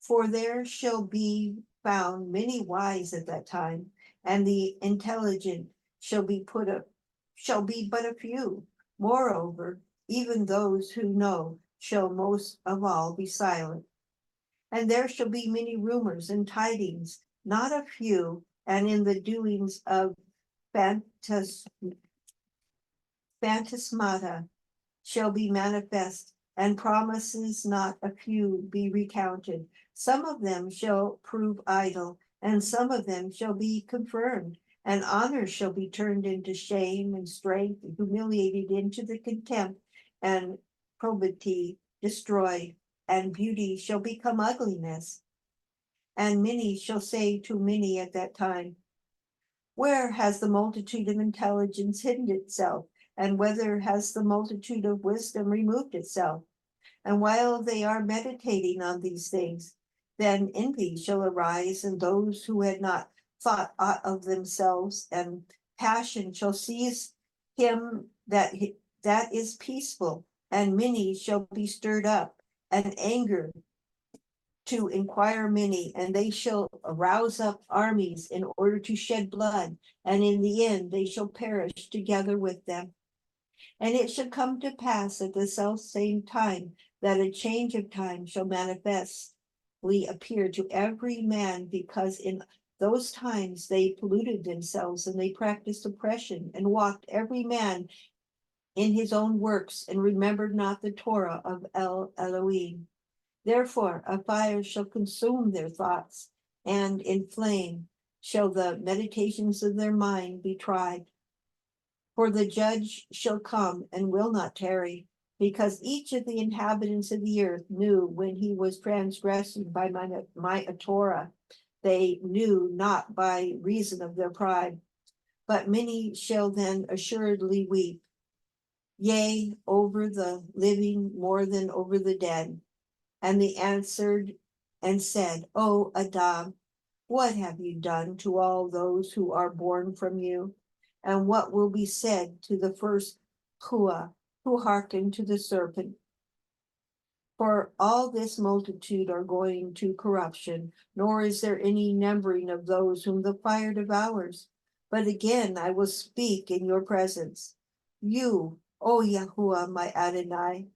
For there shall be found many wise at that time, and the intelligent shall be but a few. Moreover, even those who know shall most of all be silent. And there shall be many rumors and tidings, not a few, and in the doings of phantasmata shall be manifest, and promises not a few be recounted. Some of them shall prove idle, and some of them shall be confirmed, and honor shall be turned into shame, and strength humiliated into the contempt, and probity destroyed, and beauty shall become ugliness. And many shall say to many at that time, where has the multitude of intelligence hidden itself? And whether has the multitude of wisdom removed itself? And while they are meditating on these things, then envy shall arise in those who had not thought aught of themselves, and passion shall seize him that is peaceful, and many shall be stirred up, and anger to inquire many, and they shall arouse up armies in order to shed blood, and in the end they shall perish together with them. And it shall come to pass at the selfsame time that a change of time shall manifestly appear to every man, because in those times they polluted themselves, and they practiced oppression, and walked every man in his own works, and remembered not the Torah of Elohim. Therefore, a fire shall consume their thoughts, and in flame shall the meditations of their mind be tried. For the judge shall come and will not tarry, because each of the inhabitants of the earth knew when he was transgressing by my Torah. They knew not by reason of their pride, but many shall then assuredly weep, yea, over the living more than over the dead. And they answered and said, O Adam, what have you done to all those who are born from you? And what will be said to the first Hua, who hearkened to the serpent? For all this multitude are going to corruption, nor is there any numbering of those whom the fire devours. But again I will speak in your presence. You, O Yahuwah, my Adonai,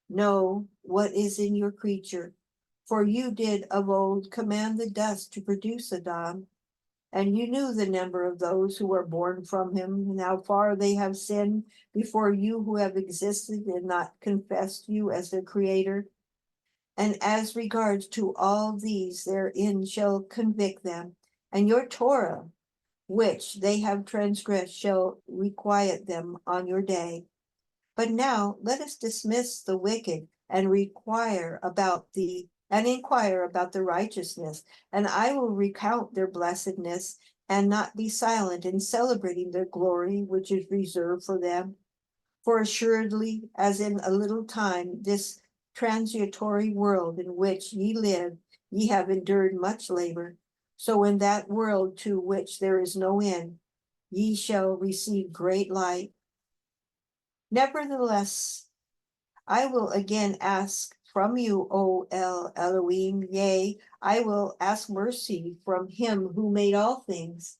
know what is in your creature, for you did of old command the dust to produce Adam, and you knew the number of those who were born from him, and how far they have sinned before you who have existed and not confessed you as their creator. And as regards to all these, therein shall convict them, and your Torah, which they have transgressed, shall requite them on your day. But now let us dismiss the wicked and inquire about the righteousness, and I will recount their blessedness and not be silent in celebrating their glory, which is reserved for them. For assuredly, as in a little time, this transitory world in which ye live, ye have endured much labor. So in that world to which there is no end, ye shall receive great light. Nevertheless, I will again ask from you, O Elohim, yea, I will ask mercy from him who made all things.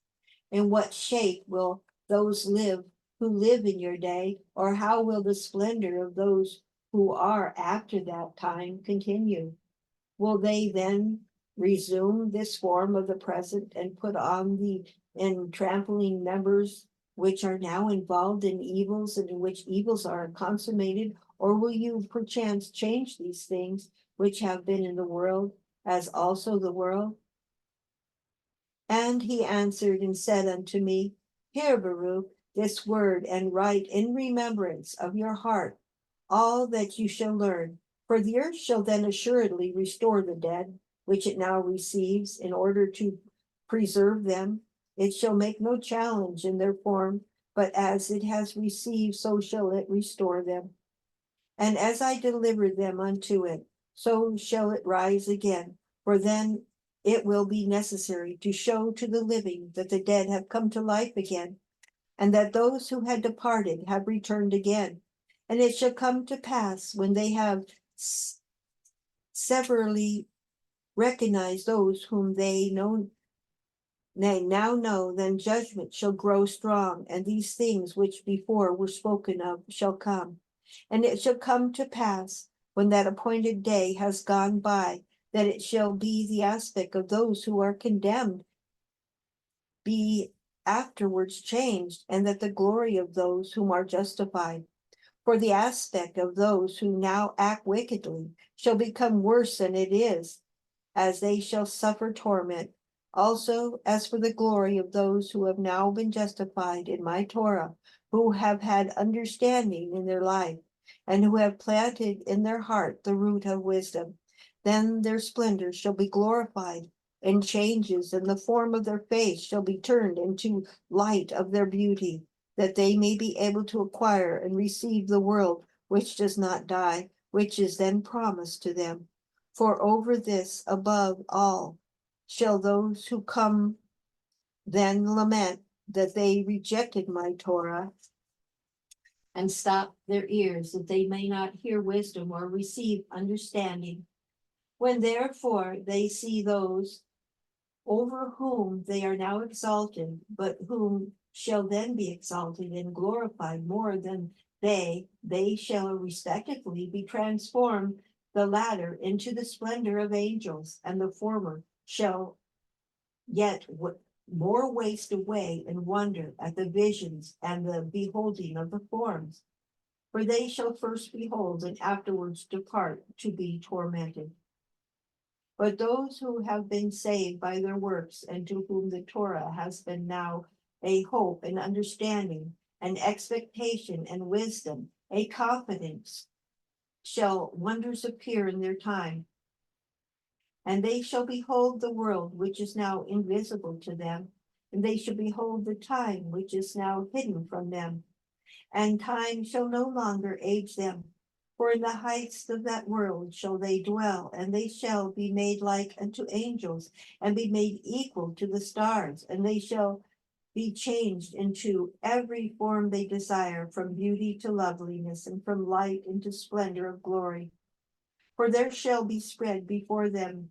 In what shape will those live who live in your day, or how will the splendor of those who are after that time continue? Will they then resume this form of the present and put on the trampling members which are now involved in evils and in which evils are consummated? Or will you perchance change these things which have been in the world, as also the world? And he answered and said unto me, Hear, Baruch, this word, and write in remembrance of your heart all that you shall learn. For the earth shall then assuredly restore the dead, which it now receives, in order to preserve them. It shall make no challenge in their form, but as it has received, so shall it restore them. And as I delivered them unto it, so shall it rise again. For then it will be necessary to show to the living that the dead have come to life again, and that those who had departed have returned again. And it shall come to pass, when they have severally recognized those whom they now know, then judgment shall grow strong, and these things which before were spoken of shall come. And it shall come to pass, when that appointed day has gone by, that it shall be the aspect of those who are condemned be afterwards changed, and that the glory of those whom are justified, for the aspect of those who now act wickedly, shall become worse than it is, as they shall suffer torment. Also, as for the glory of those who have now been justified in my Torah, who have had understanding in their life, and who have planted in their heart the root of wisdom, then their splendor shall be glorified, and changes in the form of their face shall be turned into light of their beauty, that they may be able to acquire and receive the world which does not die, which is then promised to them. For over this, above all, shall those who come then lament that they rejected my Torah and stopped their ears, that they may not hear wisdom or receive understanding. When therefore they see those over whom they are now exalted, but whom shall then be exalted and glorified more than they shall respectively be transformed, the latter into the splendor of angels, and the former shall yet more waste away in wonder at the visions and the beholding of the forms. For they shall first behold and afterwards depart to be tormented. But those who have been saved by their works, and to whom the Torah has been now a hope and understanding, and expectation and wisdom, a confidence, shall wonders appear in their time. And they shall behold the world which is now invisible to them, and they shall behold the time which is now hidden from them. And time shall no longer age them, for in the heights of that world shall they dwell, and they shall be made like unto angels, and be made equal to the stars, and they shall be changed into every form they desire, from beauty to loveliness, and from light into splendor of glory. For there shall be spread before them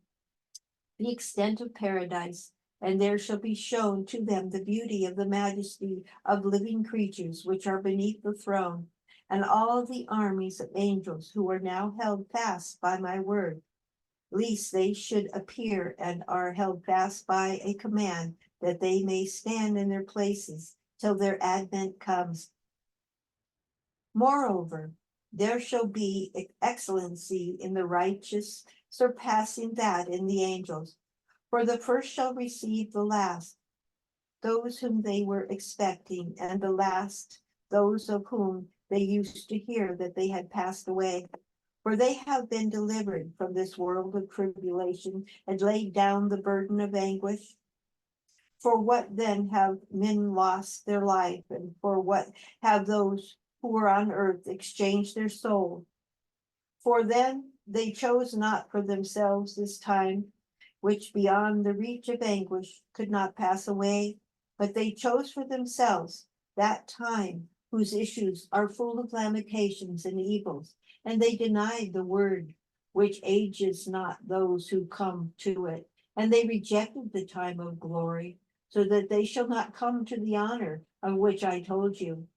the extent of paradise, and there shall be shown to them the beauty of the majesty of living creatures which are beneath the throne, and all the armies of angels who are now held fast by my word, lest they should appear, and are held fast by a command, that they may stand in their places till their advent comes. Moreover, there shall be excellency in the righteous, surpassing that in the angels. For the first shall receive the last, those whom they were expecting, and the last, those of whom they used to hear that they had passed away. For they have been delivered from this world of tribulation, and laid down the burden of anguish. For what then have men lost their life, and for what have those who were on earth exchanged their soul? For then they chose not for themselves this time, which beyond the reach of anguish could not pass away, but they chose for themselves that time whose issues are full of lamentations and evils, and they denied the word which ages not those who come to it, and they rejected the time of glory, so that they shall not come to the honor of which I told you.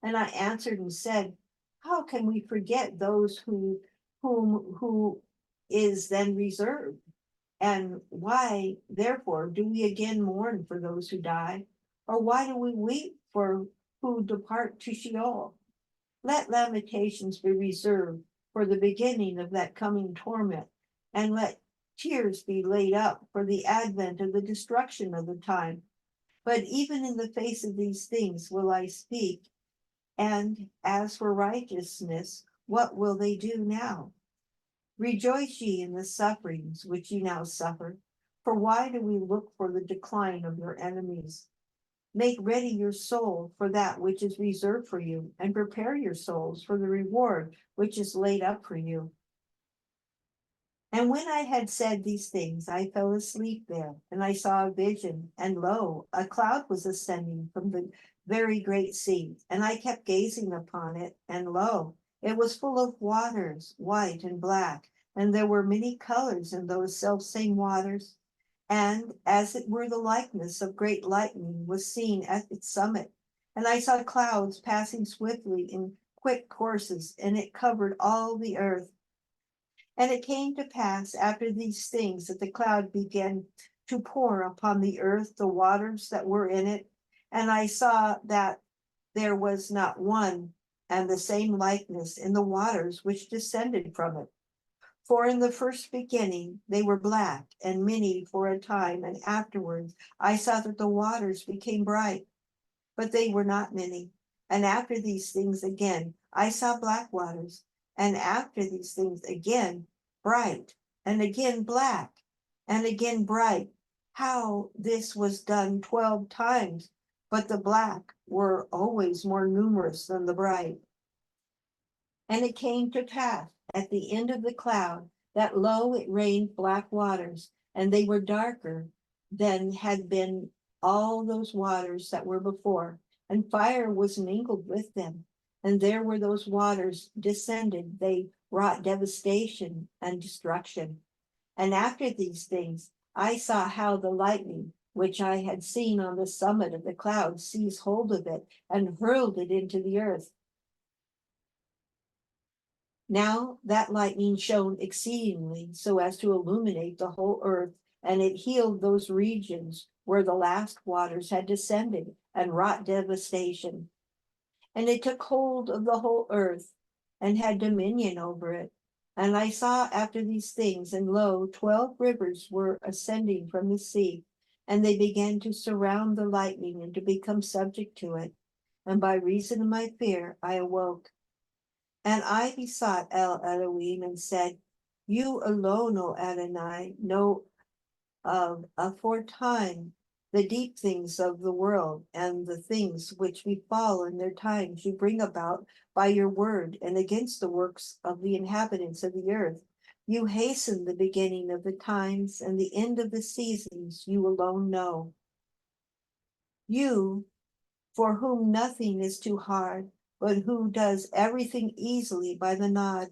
And I answered and said, how can we forget those who is then reserved? And why, therefore, do we again mourn for those who die? Or why do we weep for who depart to Sheol? Let lamentations be reserved for the beginning of that coming torment, and let tears be laid up for the advent of the destruction of the time. But even in the face of these things will I speak. And as for righteousness, what will they do now? Rejoice ye in the sufferings which ye now suffer, for why do we look for the decline of your enemies? Make ready your soul for that which is reserved for you, and prepare your souls for the reward which is laid up for you. And when I had said these things, I fell asleep there, and I saw a vision, and lo, a cloud was ascending from the very great sea, and I kept gazing upon it, and lo, it was full of waters, white and black, and there were many colors in those selfsame waters, and as it were the likeness of great lightning was seen at its summit. And I saw clouds passing swiftly in quick courses, and it covered all the earth. And it came to pass after these things that the cloud began to pour upon the earth the waters that were in it, And I saw that there was not one and the same likeness in the waters which descended from it. For in the first beginning they were black and many for a time, and afterwards I saw that the waters became bright, but they were not many. And after these things again I saw black waters, and after these things again bright, and again black, and again bright. How this was done 12 times, but the black were always more numerous than the bright. And it came to pass at the end of the cloud that lo, it rained black waters, and they were darker than had been all those waters that were before, and fire was mingled with them. And there were those waters descended, they wrought devastation and destruction. And after these things, I saw how the lightning, which I had seen on the summit of the cloud, seized hold of it and hurled it into the earth. Now that lightning shone exceedingly so as to illuminate the whole earth, and it healed those regions where the last waters had descended and wrought devastation. And it took hold of the whole earth and had dominion over it. And I saw after these things, and lo, 12 rivers were ascending from the sea, and they began to surround the lightning and to become subject to it. And by reason of my fear, I awoke. And I besought El Elohim and said, you alone, O Adonai, know of aforetime the deep things of the world, and the things which befall in their times you bring about by your word, and against the works of the inhabitants of the earth. You hasten the beginning of the times, and the end of the seasons you alone know. You, for whom nothing is too hard, but who does everything easily by the nod.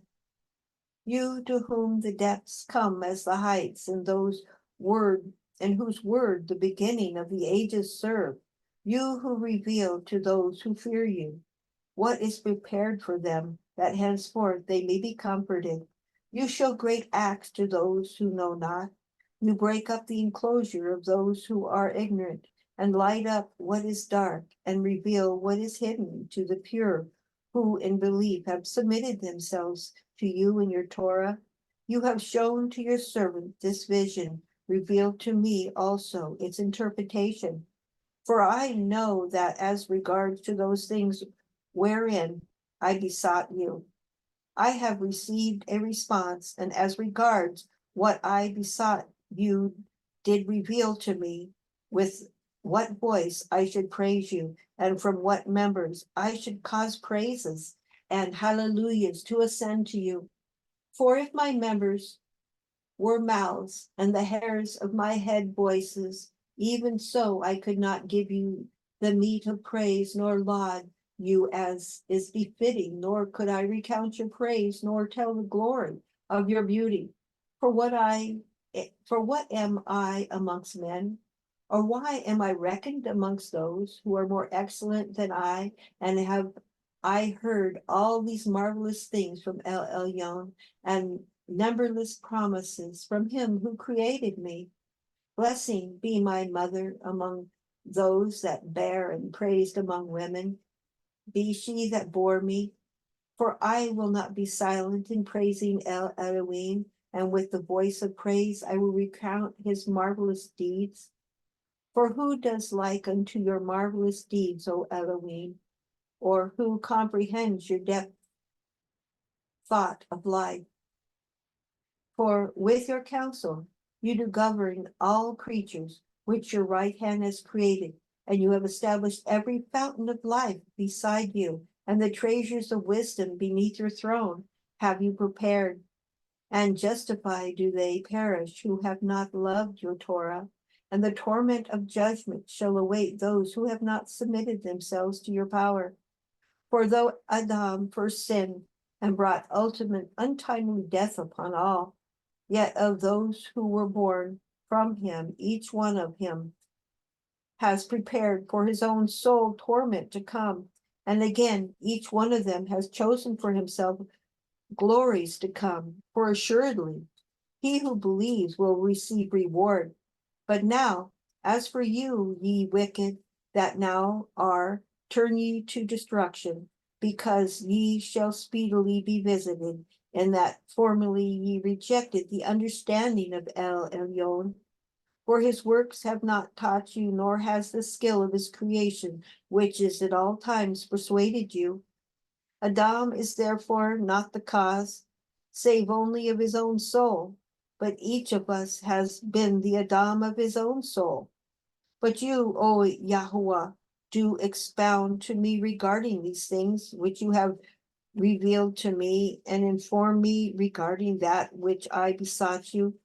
You to whom the depths come as the heights, and those word and whose word the beginning of the ages serve. You who reveal to those who fear you what is prepared for them, that henceforth they may be comforted. You show great acts to those who know not. You break up the enclosure of those who are ignorant, and light up what is dark, and reveal what is hidden to the pure, who in belief have submitted themselves to you in your Torah. You have shown to your servant this vision, revealed to me also its interpretation. For I know that as regards to those things wherein I besought you, I have received a response, and as regards what I besought you did reveal to me with what voice I should praise you, and from what members I should cause praises and hallelujahs to ascend to you. For if my members were mouths, and the hairs of my head voices, even so I could not give you the meat of praise, nor laud you as is befitting, nor could I recount your praise, nor tell the glory of your beauty. For what am I amongst men? Or why am I reckoned amongst those who are more excellent than I, and have I heard all these marvelous things from El Elyon, and numberless promises from him who created me. Blessing be my mother among those that bear, and praised among women be she that bore me. For I will not be silent in praising El Elohim, and with the voice of praise I will recount his marvelous deeds. For who does like unto your marvelous deeds, O Elohim, or who comprehends your depth thought of life? For with your counsel you do govern all creatures, which your right hand has created, and you have established every fountain of life beside you, and the treasures of wisdom beneath your throne have you prepared. And justified do they perish who have not loved your Torah, and the torment of judgment shall await those who have not submitted themselves to your power. For though Adam first sinned and brought ultimate untimely death upon all, yet of those who were born from him, each one of him has prepared for his own soul torment to come. And again, each one of them has chosen for himself glories to come. For assuredly, he who believes will receive reward. But now, as for you, ye wicked, that now are, turn ye to destruction, because ye shall speedily be visited, and that formerly ye rejected the understanding of El Elyon. For his works have not taught you, nor has the skill of his creation, which is at all times persuaded you. Adam is therefore not the cause, save only of his own soul, but each of us has been the Adam of his own soul. But you, O Yahuwah, do expound to me regarding these things which you have revealed to me, and inform me regarding that which I besought you.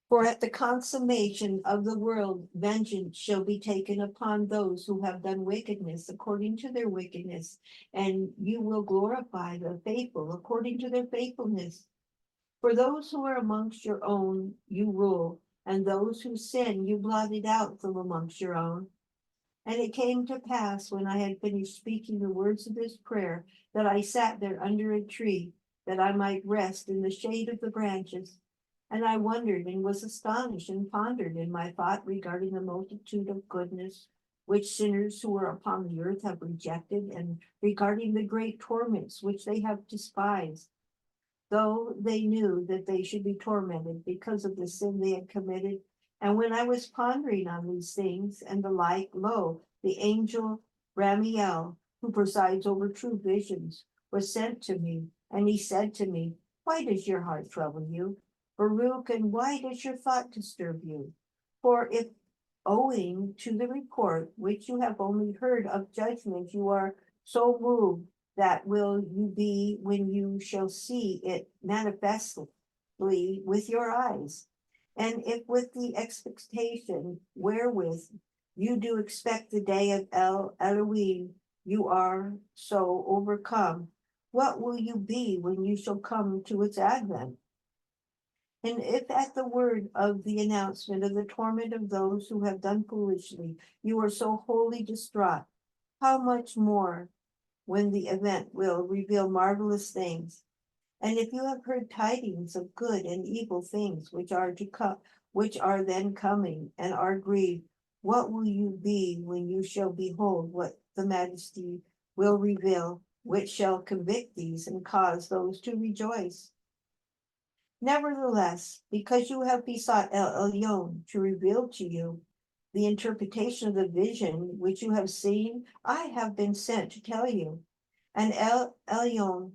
For at the consummation of the world, vengeance shall be taken upon those who have done wickedness according to their wickedness, and you will glorify the faithful according to their faithfulness. For those who are amongst your own, you rule, and those who sin you blotted out from amongst your own. And it came to pass, when I had finished speaking the words of this prayer, that I sat there under a tree, that I might rest in the shade of the branches. And I wondered and was astonished and pondered in my thought regarding the multitude of goodness which sinners who are upon the earth have rejected, and regarding the great torments which they have despised, though they knew that they should be tormented because of the sin they had committed. And when I was pondering on these things and the like, lo, the angel Ramiel, who presides over true visions, was sent to me, and he said to me, why does your heart trouble you, Baruch, and why does your thought disturb you? For if owing to the report which you have only heard of judgment, you are so moved, that will you be when you shall see it manifestly with your eyes. And if with the expectation wherewith you do expect the day of El Elohim, you are so overcome, what will you be when you shall come to its advent? And if at the word of the announcement of the torment of those who have done foolishly, you are so wholly distraught, how much more when the event will reveal marvelous things? And if you have heard tidings of good and evil things which are to come, which are then coming, and are grieved, what will you be when you shall behold what the Majesty will reveal, which shall convict these and cause those to rejoice? Nevertheless, because you have besought El Elyon to reveal to you the interpretation of the vision which you have seen, I have been sent to tell you. And El Elyon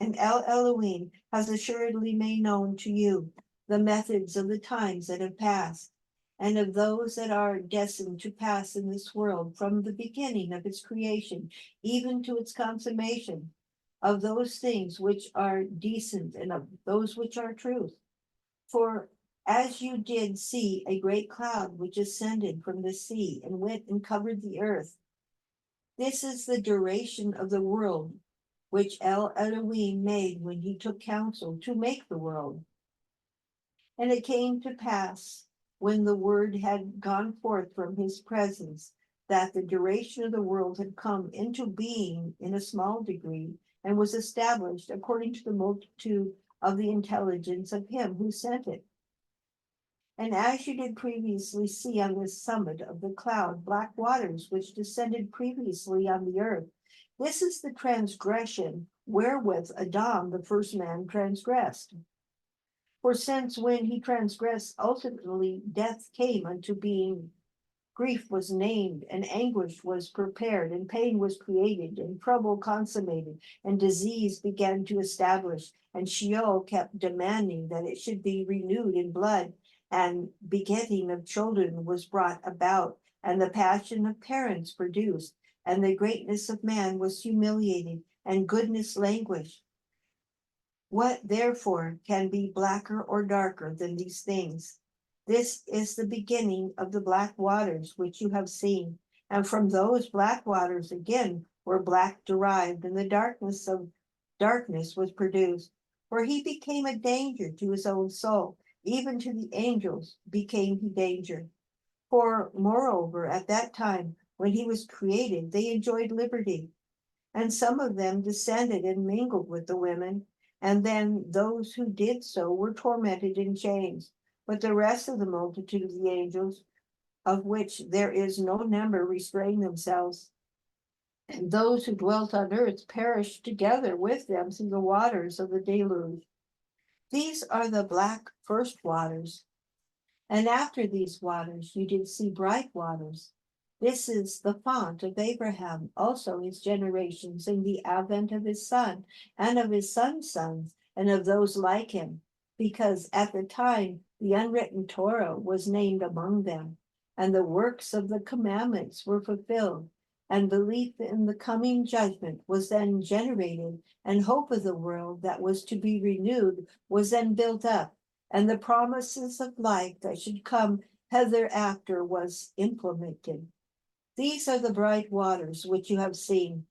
and El Elohim has assuredly made known to you the methods of the times that have passed, and of those that are destined to pass in this world from the beginning of its creation, even to its consummation, of those things which are decent and of those which are truth. For as you did see a great cloud which ascended from the sea and went and covered the earth, this is the duration of the world which El Elohim made when he took counsel to make the world. And it came to pass, when the word had gone forth from his presence, that the duration of the world had come into being in a small degree, and was established according to the multitude of the intelligence of him who sent it. And as you did previously see on the summit of the cloud black waters which descended previously on the earth, this is the transgression wherewith Adam, the first man, transgressed. For since when he transgressed, ultimately death came unto being, grief was named, and anguish was prepared, and pain was created, and trouble consummated, and disease began to establish, and Sheol kept demanding that it should be renewed in blood, and begetting of children was brought about, and the passion of parents produced, and the greatness of man was humiliated, and goodness languished. What therefore can be blacker or darker than these things? This is the beginning of the black waters which you have seen, and from those black waters again were black derived, and the darkness of darkness was produced. For he became a danger to his own soul, even to the angels became he danger. For moreover, at that time when he was created, they enjoyed liberty, and some of them descended and mingled with the women, and then those who did so were tormented in chains. But the rest of the multitude of the angels of which there is no number, restrain themselves. And those who dwelt on earth perished together with them through the waters of the deluge. These are the black first waters. And after these waters, you did see bright waters. This is the font of Abraham, also his generations, in the advent of his son, and of his son's sons, and of those like him, because at the time the unwritten Torah was named among them, and the works of the commandments were fulfilled, and belief in the coming judgment was then generated, and hope of the world that was to be renewed was then built up, and the promises of life that should come hereafter was implemented. These are the bright waters which you have seen.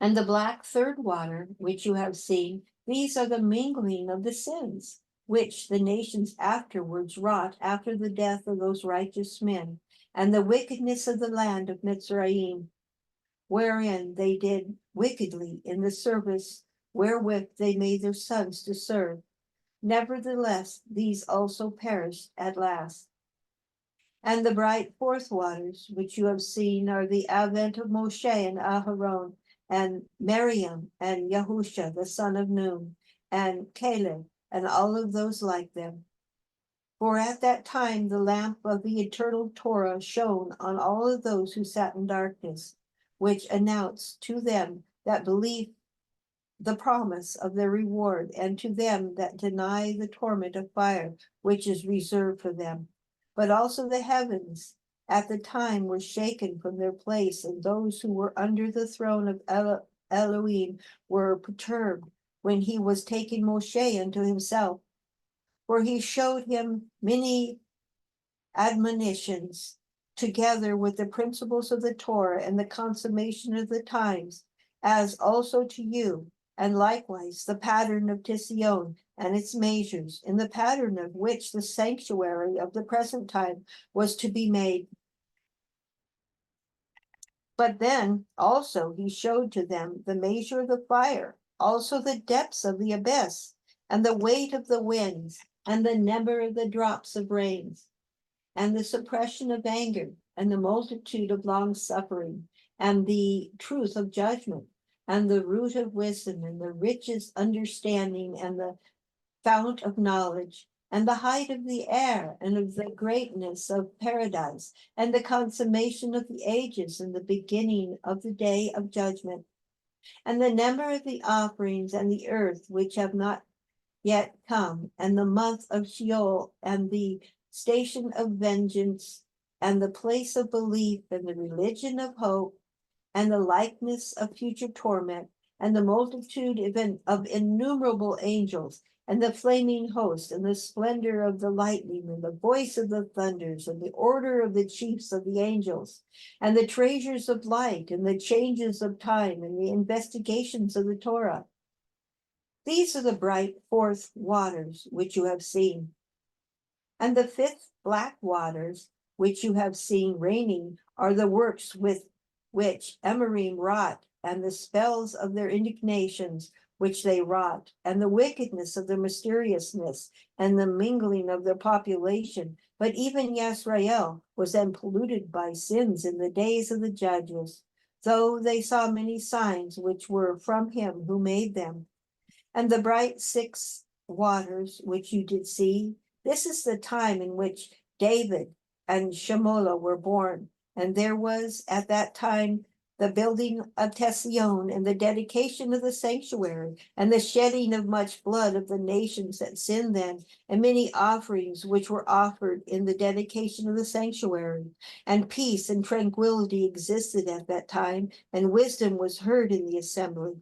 And the black third water which you have seen, these are the mingling of the sins, which the nations afterwards wrought after the death of those righteous men, and the wickedness of the land of Mitzrayim, wherein they did wickedly in the service wherewith they made their sons to serve. Nevertheless, these also perished at last. And the bright fourth waters, which you have seen, are the advent of Moshe and Aharon, and Miriam, and Yahusha, the son of Nun, and Caleb, and all of those like them. For at that time the lamp of the eternal Torah shone on all of those who sat in darkness, which announced to them that believe the promise of their reward, and to them that deny the torment of fire, which is reserved for them. But also the heavens at the time were shaken from their place, and those who were under the throne of Elohim were perturbed when he was taking Moshe unto himself. For he showed him many admonitions, together with the principles of the Torah and the consummation of the times, as also to you, and likewise the pattern of THESON and its measures, in the pattern of which the sanctuary of the present time was to be made. But then also he showed to them the measure of the fire, also the depths of the abyss, and the weight of the winds, and the number of the drops of rains, and the suppression of anger, and the multitude of long suffering, and the truth of judgment, and the root of wisdom, and the richest understanding, and the fount of knowledge, and the height of the air, and of the greatness of paradise, and the consummation of the ages, and the beginning of the day of judgment, and the number of the offerings and the earth which have not yet come, and the month of Sheol, and the station of vengeance, and the place of belief, and the religion of hope, and the likeness of future torment, and the multitude of innumerable angels, and the flaming host, and the splendor of the lightning, and the voice of the thunders, and the order of the chiefs of the angels, and the treasures of light, and the changes of time, and the investigations of the Torah. These are the bright fourth waters which you have seen. And the fifth black waters which you have seen raining are the works with which Emerim wrought, and the spells of their indignations which they wrought, and the wickedness of their mysteriousness, and the mingling of their population. But even Yisrael was then polluted by sins in the days of the judges, though they saw many signs which were from him who made them. And the bright six waters which you did see, this is the time in which David and Shemola were born. And there was at that time the building of THESON, and the dedication of the sanctuary, and the shedding of much blood of the nations that sinned then, and many offerings which were offered in the dedication of the sanctuary. And peace and tranquility existed at that time, and wisdom was heard in the assembly.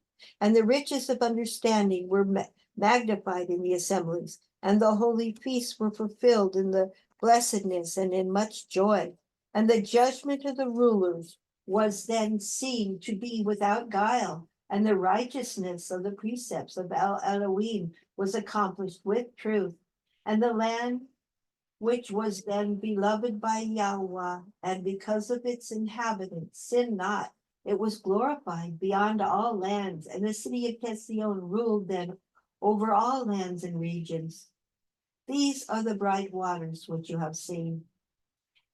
And the riches of understanding were magnified in the assemblies, and the holy feasts were fulfilled in the blessedness and in much joy. And the judgment of the rulers was then seen to be without guile, and the righteousness of the precepts of Elohim was accomplished with truth. And the land which was then beloved by Yahweh, and because of its inhabitants sinned not, it was glorified beyond all lands, and the city of THESON ruled then over all lands and regions. These are the bright waters which you have seen.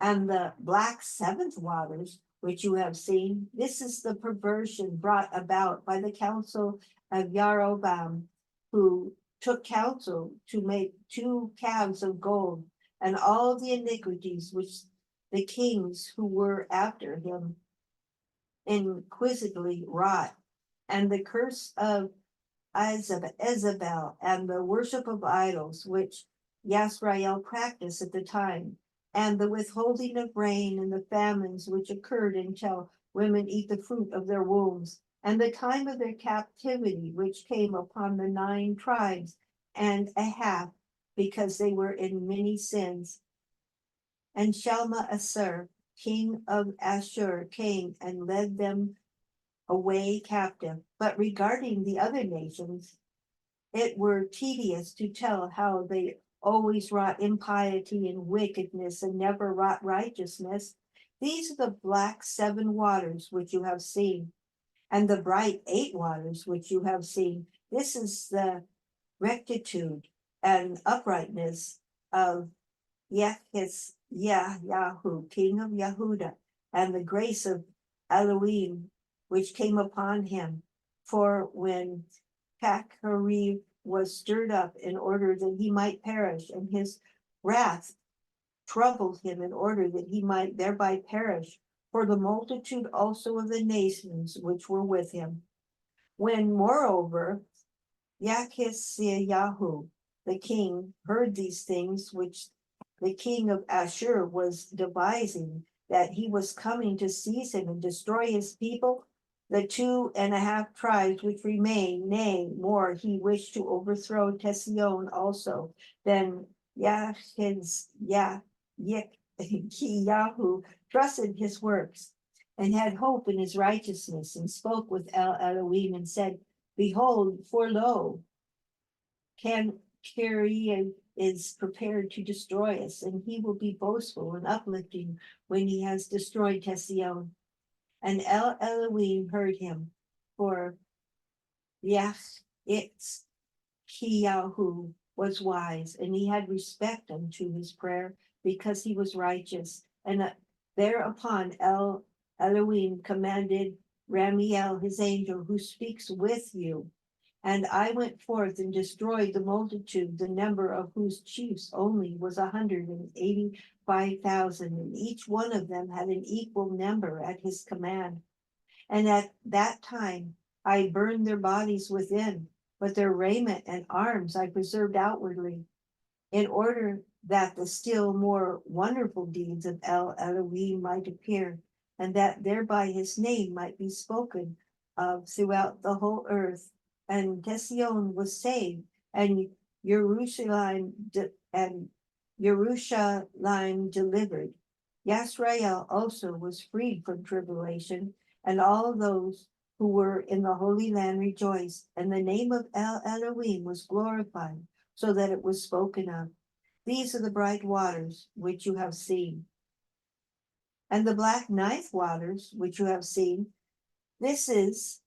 And the black seventh waters, which you have seen, this is the perversion brought about by the council of Yaroboam, who took counsel to make 2 calves of gold, and all the iniquities which the kings who were after him inquisitively wrought, and the curse of Isabel, and the worship of idols, which Yasrael practiced at the time, and the withholding of rain and the famines which occurred until women eat the fruit of their wombs, and the time of their captivity which came upon the 9 tribes and a half, because they were in many sins. And Shalmaneser, king of Ashur, came and led them away captive. But regarding the other nations, it were tedious to tell how they always wrought impiety and wickedness and never wrought righteousness. These are the black 7 waters which you have seen, and the bright 8 waters which you have seen. This is the rectitude and uprightness of Yahu, king of Yehuda, and the grace of Elohim which came upon him. For when Kachariv was stirred up in order that he might perish, and his wrath troubled him in order that he might thereby perish, for the multitude also of the nations which were with him. When moreover Yahu, the king, heard these things which the king of Ashur was devising, that he was coming to seize him and destroy his people, the 2.5 tribes which remain, nay, more, he wished to overthrow THESON also. Then Yahu trusted his works and had hope in his righteousness, and spoke with Elohim and said, Behold, for lo, Kariah is prepared to destroy us, and he will be boastful and uplifting when he has destroyed THESON. And Elohim heard him, for Yahu was wise, and he had respect unto his prayer, because he was righteous. And thereupon Elohim commanded Ramiel his angel, who speaks with you. And I went forth and destroyed the multitude, the number of whose chiefs only was 185,000, and each one of them had an equal number at his command. And at that time I burned their bodies within, but their raiment and arms I preserved outwardly, in order that the still more wonderful deeds of Elohim might appear, and that thereby his name might be spoken of throughout the whole earth. And THESON was saved, and Jerusalem delivered. Yasrael also was freed from tribulation, and all those who were in the Holy Land rejoiced, and the name of Elohim was glorified, so that it was spoken of. These are the bright waters which you have seen. And the black 9th waters which you have seen, this is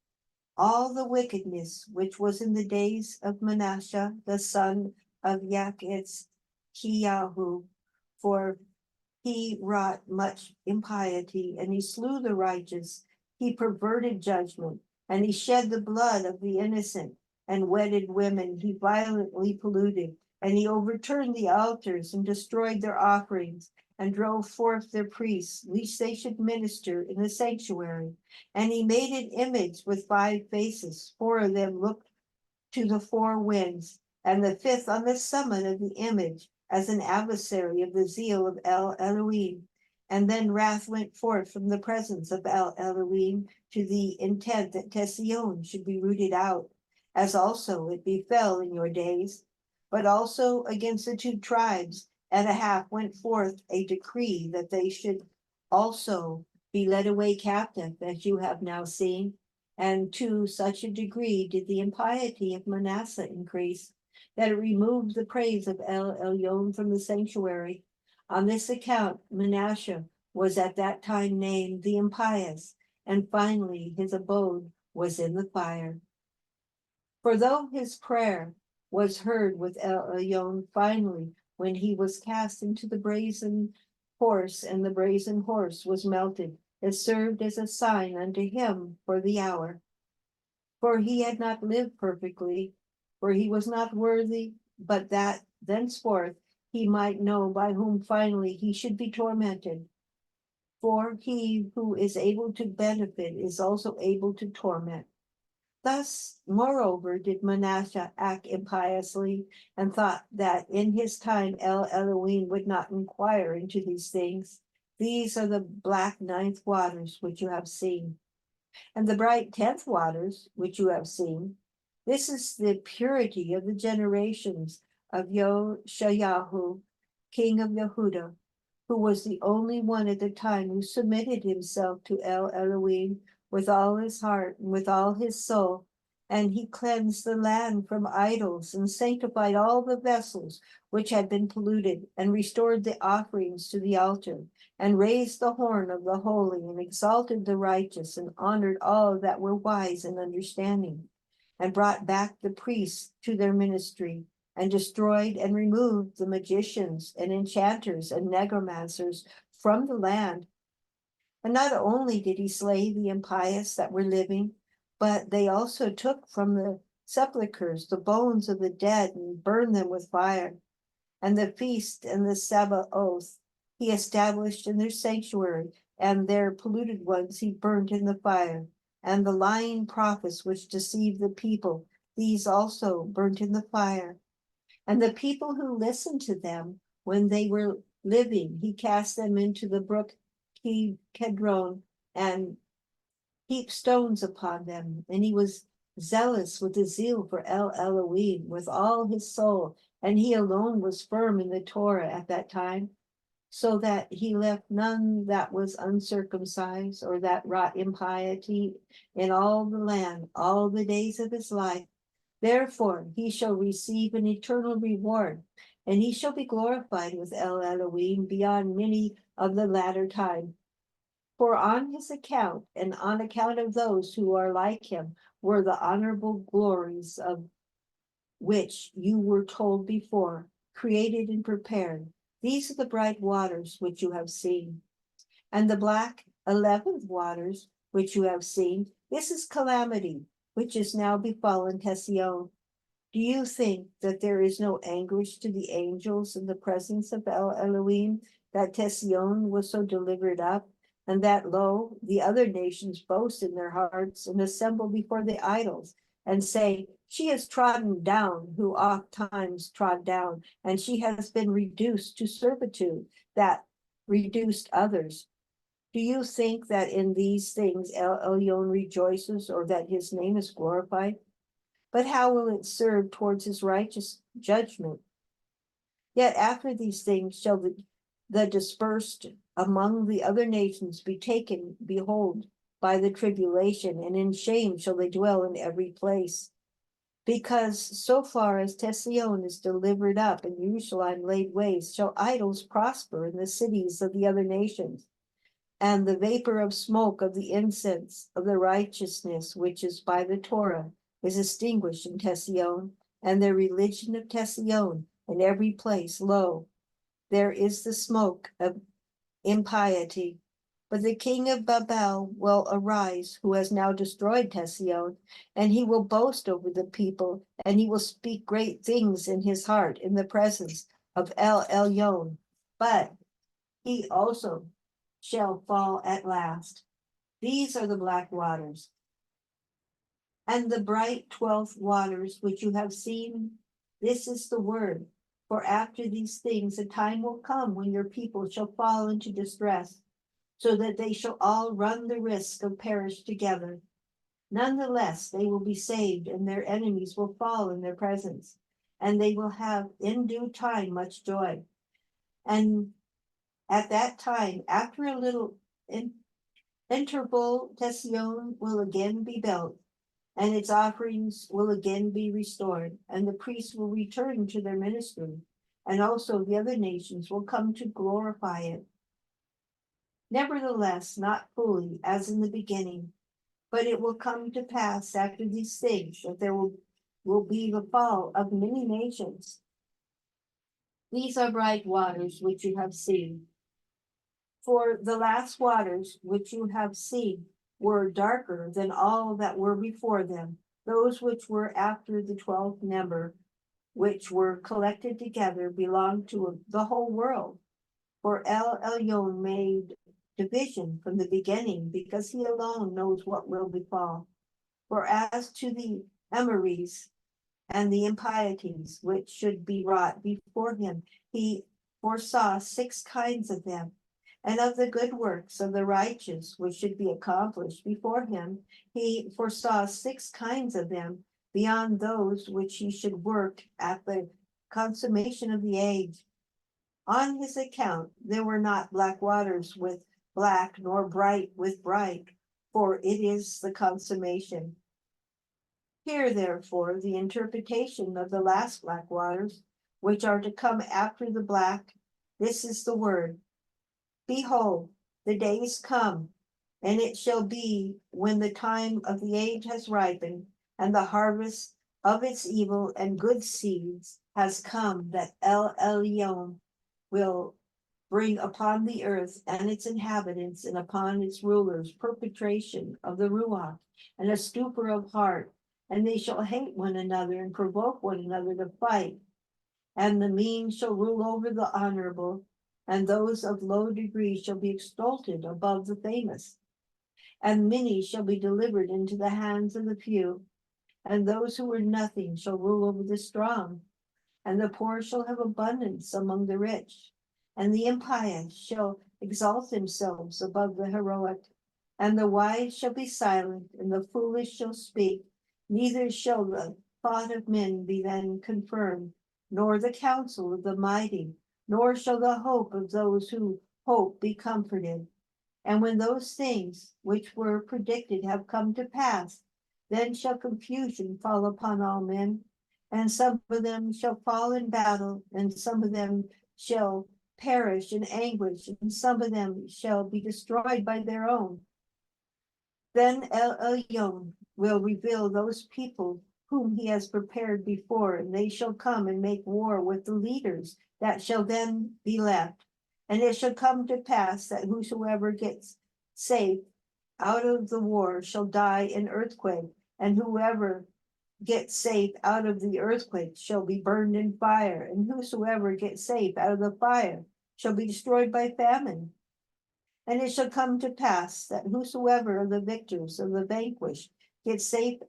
all the wickedness which was in the days of Manasseh, the son of Yahu, for he wrought much impiety, and he slew the righteous. He perverted judgment, and he shed the blood of the innocent, and wedded women he violently polluted, and he overturned the altars and destroyed their offerings, and drove forth their priests, lest they should minister in the sanctuary. And he made an image with 5 faces. 4 of them looked to the 4 winds, and the 5th on the summit of the image, as an adversary of the zeal of Elohim. And then wrath went forth from the presence of Elohim, to the intent that THESON should be rooted out, as also it befell in your days. But also against the 2 tribes and a half went forth a decree, that they should also be led away captive, as you have now seen. And to such a degree did the impiety of Manasseh increase, that it removed the praise of Elyon from the sanctuary. On this account Manasseh was at that time named the impious, and finally his abode was in the fire. For though his prayer was heard with Elyon, finally when he was cast into the brazen horse, and the brazen horse was melted. It served as a sign unto him for the hour. For he had not lived perfectly, for he was not worthy, but that thenceforth he might know by whom finally he should be tormented. For he who is able to benefit is also able to torment. Thus, moreover, did Manasseh act impiously, and thought that in his time El Elohim would not inquire into these things. These are the black ninth waters which you have seen, and the bright 10th waters which you have seen. This is the purity of the generations of Yoshayahu, king of Yehuda, who was the only one at the time who submitted himself to El Elohim with all his heart and with all his soul. And he cleansed the land from idols and sanctified all the vessels which had been polluted, and restored the offerings to the altar, and raised the horn of the holy, and exalted the righteous, and honored all that were wise and understanding, and brought back the priests to their ministry, and destroyed and removed the magicians and enchanters and necromancers from the land. And not only did he slay the impious that were living, but they also took from the sepulchres the bones of the dead and burned them with fire. And the feast and the Sabbath oath he established in their sanctuary, and their polluted ones he burnt in the fire. And the lying prophets which deceived the people, these also burnt in the fire. And the people who listened to them when they were living, he cast them into the brook Kedron and heaped stones upon them. And he was zealous with the zeal for El Elohim with all his soul, and he alone was firm in the Torah at that time, so that he left none that was uncircumcised or that wrought impiety in all the land all the days of his life. Therefore he shall receive an eternal reward, and he shall be glorified with El Elohim beyond many of the latter time. For on his account, and on account of those who are like him, were the honorable glories of which you were told before, created and prepared. These are the bright waters which you have seen. And the black 11th waters which you have seen, this is calamity, which is now befallen THESON. Do you think that there is no anguish to the angels in the presence of El Elohim, that THESON was so delivered up, and that, lo, the other nations boast in their hearts and assemble before the idols, and say, she is trodden down, who oft times trod down, and she has been reduced to servitude, that reduced others. Do you think that in these things El Elyon rejoices, or that his name is glorified? But how will it serve towards his righteous judgment? Yet after these things shall the dispersed among the other nations be taken, behold, by the tribulation, and in shame shall they dwell in every place. Because so far as THESON is delivered up and Jerusalem laid waste, shall idols prosper in the cities of the other nations. And the vapor of smoke of the incense of the righteousness, which is by the Torah, is extinguished in THESON, and the religion of THESON in every place, lo, there is the smoke of impiety. But the king of Babel will arise, who has now destroyed THESON, and he will boast over the people, and he will speak great things in his heart in the presence of El Elyon. But he also shall fall at last. These are the black waters. And the bright 12th waters which you have seen, this is the word. For after these things, a time will come when your people shall fall into distress, so that they shall all run the risk of perish together. Nonetheless, they will be saved, and their enemies will fall in their presence, and they will have in due time much joy. And at that time, after a little interval, THESON will again be built, and its offerings will again be restored, and the priests will return to their ministry, and also the other nations will come to glorify it. Nevertheless, not fully as in the beginning, but it will come to pass after these things that there will be the fall of many nations. These are bright waters which you have seen. For the last waters which you have seen were darker than all that were before them, those which were after the 12th number, which were collected together, belonged to the whole world. For El Elyon made division from the beginning, because he alone knows what will befall. For as to the emeries and the impieties which should be wrought before him, he foresaw 6 kinds of them. And of the good works of the righteous which should be accomplished before him, he foresaw 6 kinds of them, beyond those which he should work at the consummation of the age. On his account there were not black waters with black, nor bright with bright, for it is the consummation. Hear therefore the interpretation of the last black waters, which are to come after the black. This is the word. Behold, the days come, and it shall be when the time of the age has ripened, and the harvest of its evil and good seeds has come, that El Elyon will bring upon the earth and its inhabitants and upon its rulers perpetration of the Ruach and a stupor of heart, and they shall hate one another and provoke one another to fight. And the mean shall rule over the honorable, and those of low degree shall be exalted above the famous. And many shall be delivered into the hands of the few, and those who were nothing shall rule over the strong. And the poor shall have abundance among the rich, and the impious shall exalt themselves above the heroic. And the wise shall be silent, and the foolish shall speak, neither shall the thought of men be then confirmed, nor the counsel of the mighty, nor shall the hope of those who hope be comforted. And when those things which were predicted have come to pass, then shall confusion fall upon all men, and some of them shall fall in battle, and some of them shall perish in anguish, and some of them shall be destroyed by their own. Then El Elyon will reveal those people whom he has prepared before, and they shall come and make war with the leaders that shall then be left. And it shall come to pass that whosoever gets safe out of the war shall die in earthquake, and whoever gets safe out of the earthquake shall be burned in fire, and whosoever gets safe out of the fire shall be destroyed by famine. And it shall come to pass that whosoever of the victors of the vanquished gets safe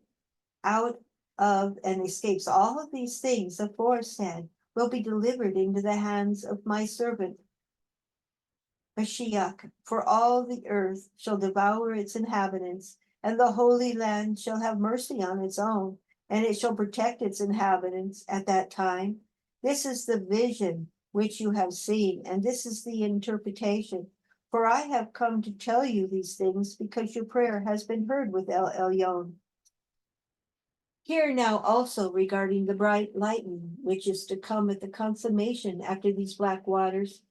out of and escapes all of these things aforesaid will be delivered into the hands of my servant Mashiach, for all the earth shall devour its inhabitants, and the Holy Land shall have mercy on its own, and it shall protect its inhabitants at that time. This is the vision which you have seen, and this is the interpretation. For I have come to tell you these things, because your prayer has been heard with El Elyon. Hear now also regarding the bright lightning, which is to come at the consummation after these black waters.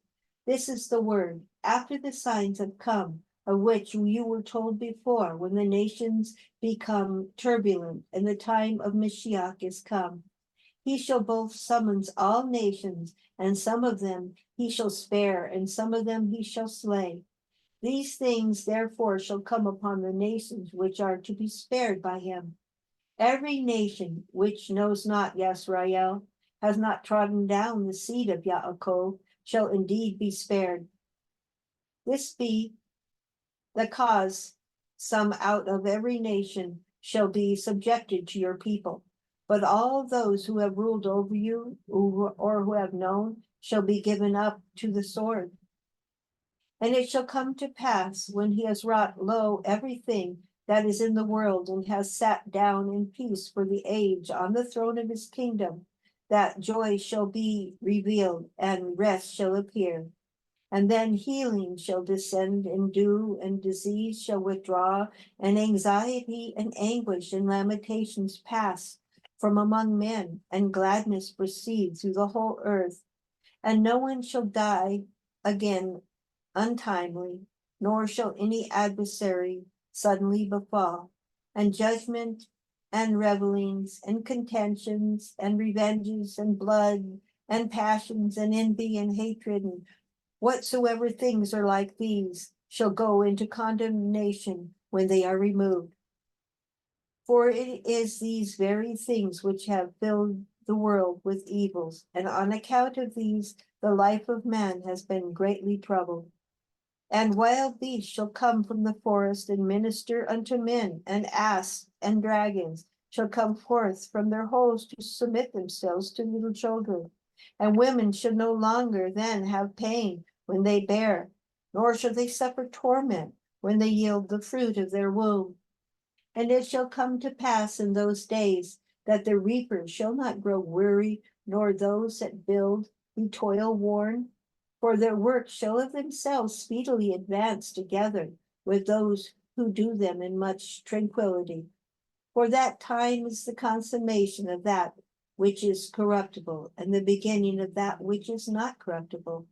This is the word, after the signs have come, of which you were told before, when the nations become turbulent, and the time of Mashiach is come. He shall both summons all nations, and some of them he shall spare, and some of them he shall slay. These things therefore shall come upon the nations which are to be spared by him. Every nation which knows not Yisrael, has not trodden down the seed of Yaakov, shall indeed be spared. This be the cause, some out of every nation shall be subjected to your people. But all those who have ruled over you, or who have known, shall be given up to the sword. And it shall come to pass, when he has wrought low everything that is in the world, and has sat down in peace for the age on the throne of his kingdom, that joy shall be revealed, and rest shall appear. And then healing shall descend in dew, and disease shall withdraw, and anxiety and anguish and lamentations pass from among men, and gladness proceed through the whole earth. And no one shall die again untimely, nor shall any adversary suddenly befall. And judgment and revelings and contentions and revenges and blood and passions and envy and hatred and Whatsoever things are like these shall go into condemnation when they are removed. For it is these very things which have filled the world with evils, and on account of these the life of man has been greatly troubled. And wild beasts shall come from the forest and minister unto men, and asps and dragons shall come forth from their holes to submit themselves to little children. And women shall no longer then have pain when they bear, nor shall they suffer torment when they yield the fruit of their womb. And it shall come to pass in those days that the reapers shall not grow weary, nor those that build be toil worn. For their work shall of themselves speedily advance together with those who do them in much tranquility. For that time is the consummation of that which is corruptible, and the beginning of that which is not corruptible.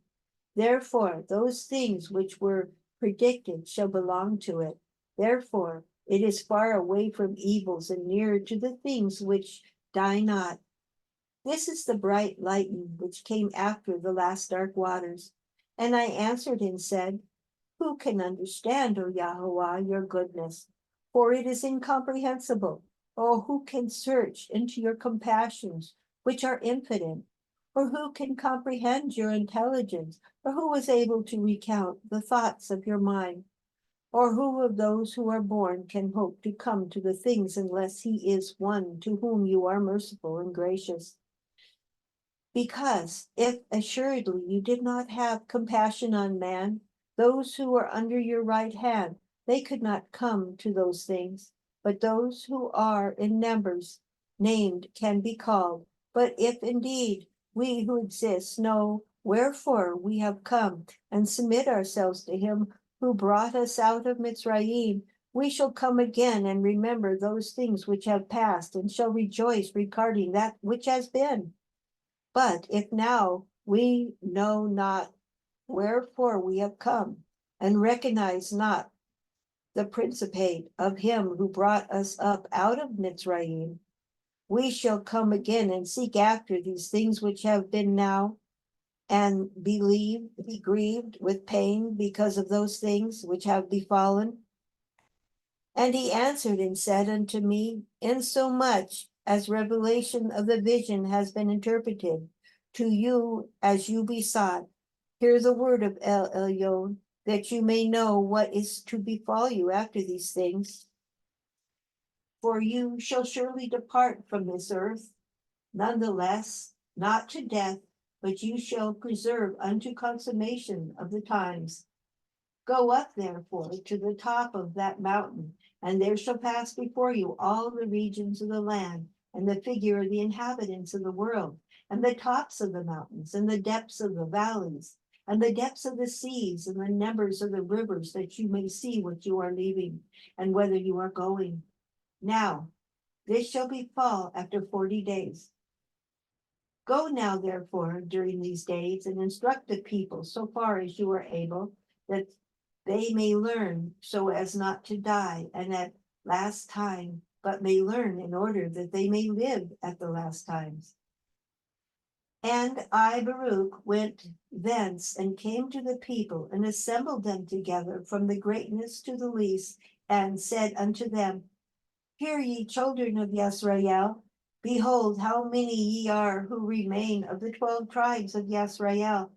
Therefore, those things which were predicted shall belong to it. Therefore, it is far away from evils and nearer to the things which die not. This is the bright lightning which came after the last dark waters. And I answered and said, who can understand, O Yahweh, your goodness? For it is incomprehensible. Or who can search into your compassions, which are infinite? Or who can comprehend your intelligence? Or who is able to recount the thoughts of your mind? Or who of those who are born can hope to come to the things unless he is one to whom you are merciful and gracious? Because if assuredly you did not have compassion on man, those who are under your right hand, they could not come to those things. But those who are in numbers named can be called. But if indeed we who exist know wherefore we have come and submit ourselves to him who brought us out of Mitzrayim, we shall come again and remember those things which have passed, and shall rejoice regarding that which has been. But if now we know not wherefore we have come, and recognize not the principate of him who brought us up out of Mitzrayim, we shall come again and seek after these things which have been now, and be grieved with pain because of those things which have befallen. And he answered and said unto me, insomuch as revelation of the vision has been interpreted to you as you besought, hear the word of El Elyon, that you may know what is to befall you after these things. For you shall surely depart from this earth, nonetheless, not to death, but you shall preserve unto consummation of the times. Go up, therefore, to the top of that mountain, and there shall pass before you all the regions of the land, and the figure of the inhabitants of the world, and the tops of the mountains, and the depths of the valleys, and the depths of the seas, and the numbers of the rivers, that you may see what you are leaving, and whether you are going. Now, this shall befall after 40 days. Go now, therefore, during these days, and instruct the people so far as you are able, that they may learn so as not to die and at last time, but may learn in order that they may live at the last times. And I, Baruch, went thence and came to the people and assembled them together from the greatest to the least, and said unto them, hear ye, children of Yisrael, behold how many ye are who remain of the 12 tribes of Yisrael.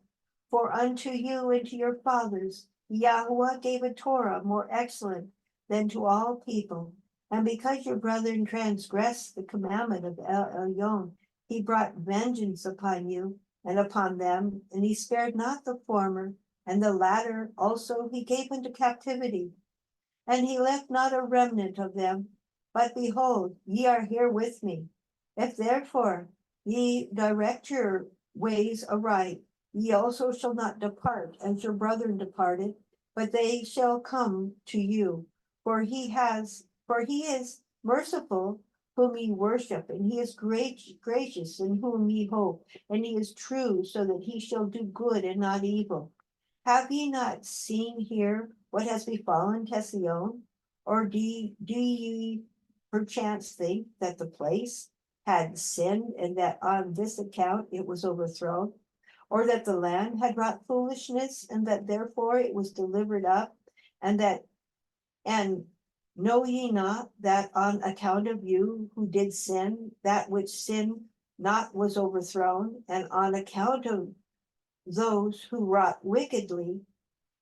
For unto you and to your fathers Yahweh gave a Torah more excellent than to all people. And because your brethren transgressed the commandment of El Elyon, he brought vengeance upon you and upon them, and he spared not the former, and the latter also he gave into captivity. And he left not a remnant of them. But behold, ye are here with me. If therefore ye direct your ways aright, ye also shall not depart as your brethren departed, but they shall come to you. For he is merciful whom ye worship, and he is gracious in whom ye hope, and he is true, so that he shall do good and not evil. Have ye not seen here what has befallen THESON? Or do ye perchance think that the place had sinned, and that on this account it was overthrown? or that the land had wrought foolishness, and that therefore it was delivered up, and know ye not that on account of you who did sin, that which sinned not was overthrown, and on account of those who wrought wickedly,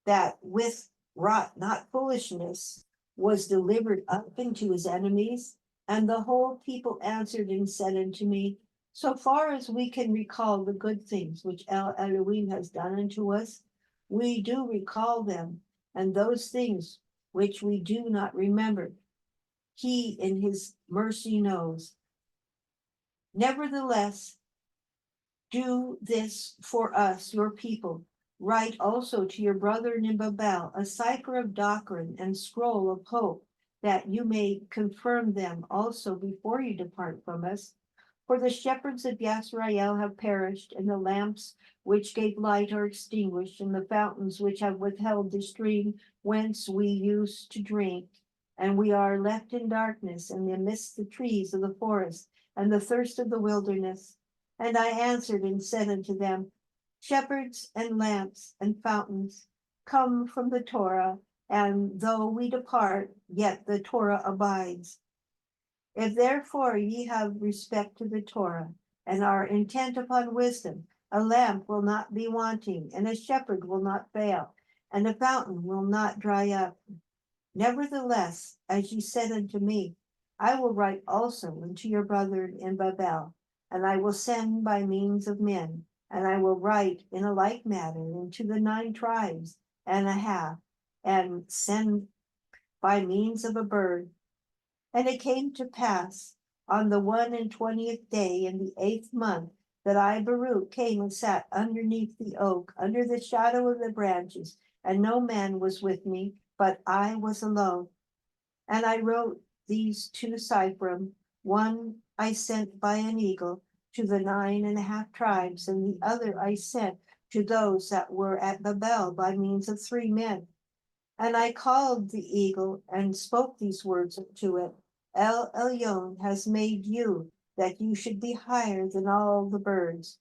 that with wrought not foolishness, was delivered up into his enemies? And the whole people answered and said unto me, so far as we can recall the good things which Elohim has done unto us, we do recall them, and those things which we do not remember, he in his mercy knows. Nevertheless, do this for us, your people. Write also to your brethren in Babel a cipher of doctrine and scroll of hope, that you may confirm them also before you depart from us. For the shepherds of Yisrael have perished, and the lamps which gave light are extinguished, and the fountains which have withheld the stream whence we used to drink. And we are left in darkness, and amidst the trees of the forest, and the thirst of the wilderness. And I answered and said unto them, shepherds and lamps and fountains come from the Torah, and though we depart, yet the Torah abides. If therefore ye have respect to the Torah, and are intent upon wisdom, a lamp will not be wanting, and a shepherd will not fail, and a fountain will not dry up. Nevertheless, as ye said unto me, I will write also unto your brethren in Babel, and I will send by means of men, and I will write in a like manner unto the 9 tribes and a half, and send by means of a bird. And it came to pass on the 21st day in the 8th month, that I, Baruch, came and sat underneath the oak, under the shadow of the branches, and no man was with me, but I was alone. And I wrote these 2 ciphrum, one I sent by an eagle to the 9.5 tribes, and the other I sent to those that were at Babel by means of 3 men. And I called the eagle and spoke these words to it. El Elyon has made you, that you should be higher than all the birds.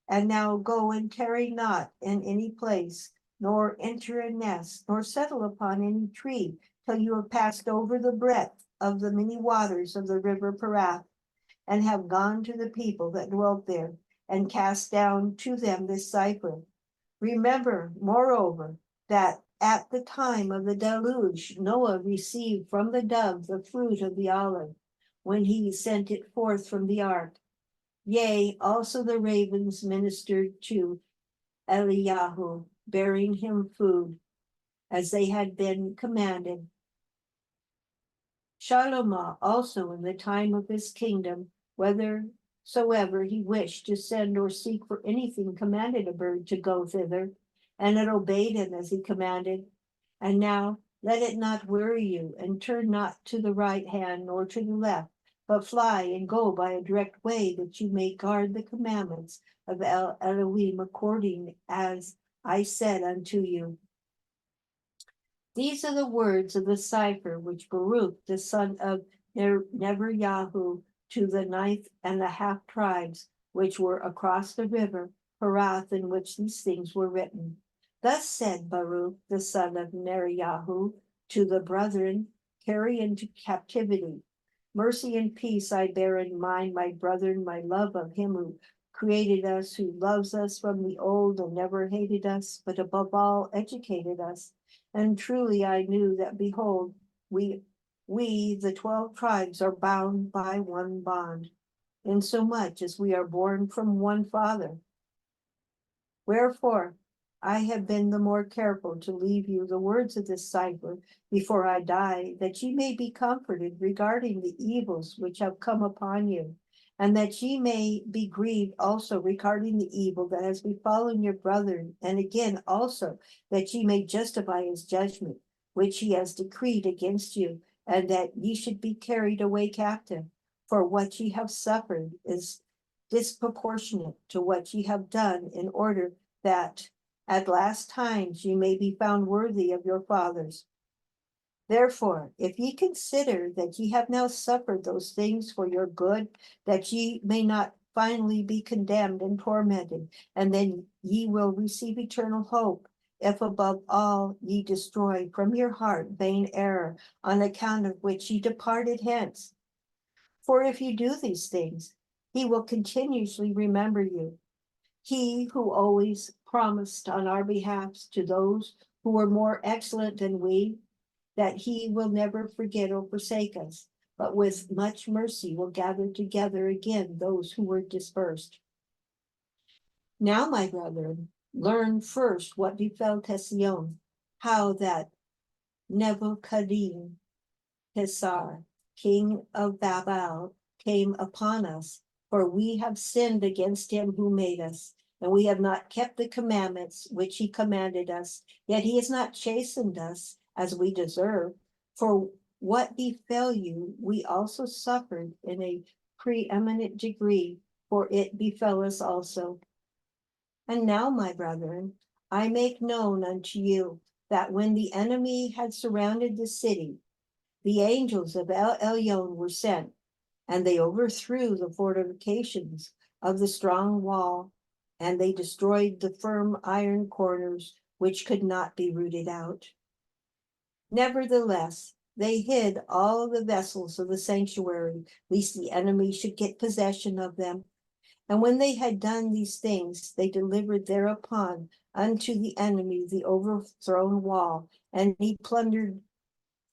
And now go and tarry not in any place, nor enter a nest, nor settle upon any tree, till you have passed over the breadth of the many waters of the river Parath, and have gone to the people that dwelt there, and cast down to them this cipher. Remember, moreover, that at the time of the deluge, Noah received from the dove the fruit of the olive, when he sent it forth from the ark. Yea, also the ravens ministered to Eliyahu, bearing him food, as they had been commanded. Shalomah also in the time of his kingdom, whithersoever he wished to send or seek for anything, commanded a bird to go thither, and it obeyed him as he commanded. And now let it not weary you, and turn not to the right hand nor to the left, but fly and go by a direct way, that you may guard the commandments of Elohim, according as I said unto you. These are the words of the cipher which Baruch, the son of NERIAH, to the 9.5 tribes, which were across the river Parath, in which these things were written. Thus said Baruch, the son of NERIAH, to the brethren, carry into captivity. Mercy and peace I bear in mind, my brethren, my love of him who created us, who loves us from the old and never hated us, but above all educated us. And truly I knew that, behold, we, the 12 tribes, are bound by one bond, insomuch as we are born from one Father. Wherefore, I have been the more careful to leave you the words of this cipher before I die, that ye may be comforted regarding the evils which have come upon you, and that ye may be grieved also regarding the evil that has befallen your brethren, and again also that ye may justify his judgment, which he has decreed against you, and that ye should be carried away captive. For what ye have suffered is disproportionate to what ye have done, in order that at last times ye may be found worthy of your fathers. Therefore, if ye consider that ye have now suffered those things for your good, that ye may not finally be condemned and tormented, and then ye will receive eternal hope, if above all ye destroy from your heart vain error, on account of which ye departed hence. For if you do these things, he will continuously remember you. He who always promised on our behalf to those who were more excellent than we, that he will never forget or forsake us, but with much mercy will gather together again those who were dispersed. Now, my brethren, learn first what befell THESON, how that Nebuchadnezzar, king of Babel, came upon us, for we have sinned against him who made us, and we have not kept the commandments which he commanded us, yet he has not chastened us as we deserve. For what befell you, we also suffered in a preeminent degree, for it befell us also. And now, my brethren, I make known unto you that when the enemy had surrounded the city, the angels of El Elyon were sent, and they overthrew the fortifications of the strong wall, and they destroyed the firm iron corners which could not be rooted out. Nevertheless, they hid all the vessels of the sanctuary, lest the enemy should get possession of them. And when they had done these things, they delivered thereupon unto the enemy the overthrown wall, and he plundered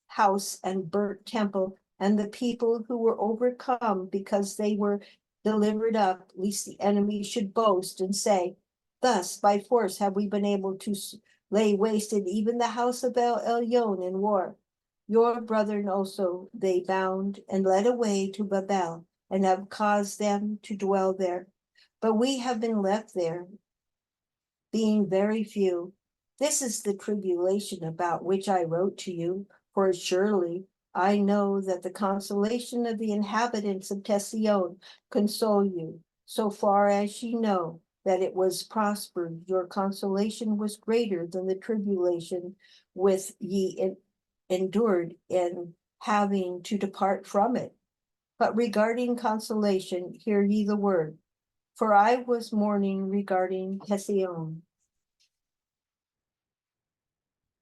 house and burnt temple, and the people who were overcome because they were delivered up, lest the enemy should boast and say, thus by force have we been able to lay wasted even the house of El Elyon in war. Your brethren also they bound and led away to Babel, and have caused them to dwell there. But we have been left there, being very few. This is the tribulation about which I wrote to you, for surely I know that the consolation of the inhabitants of THESON console you, so far as ye know that it was prospered. Your consolation was greater than the tribulation with ye endured in having to depart from it. But regarding consolation, hear ye the word. For I was mourning regarding THESON,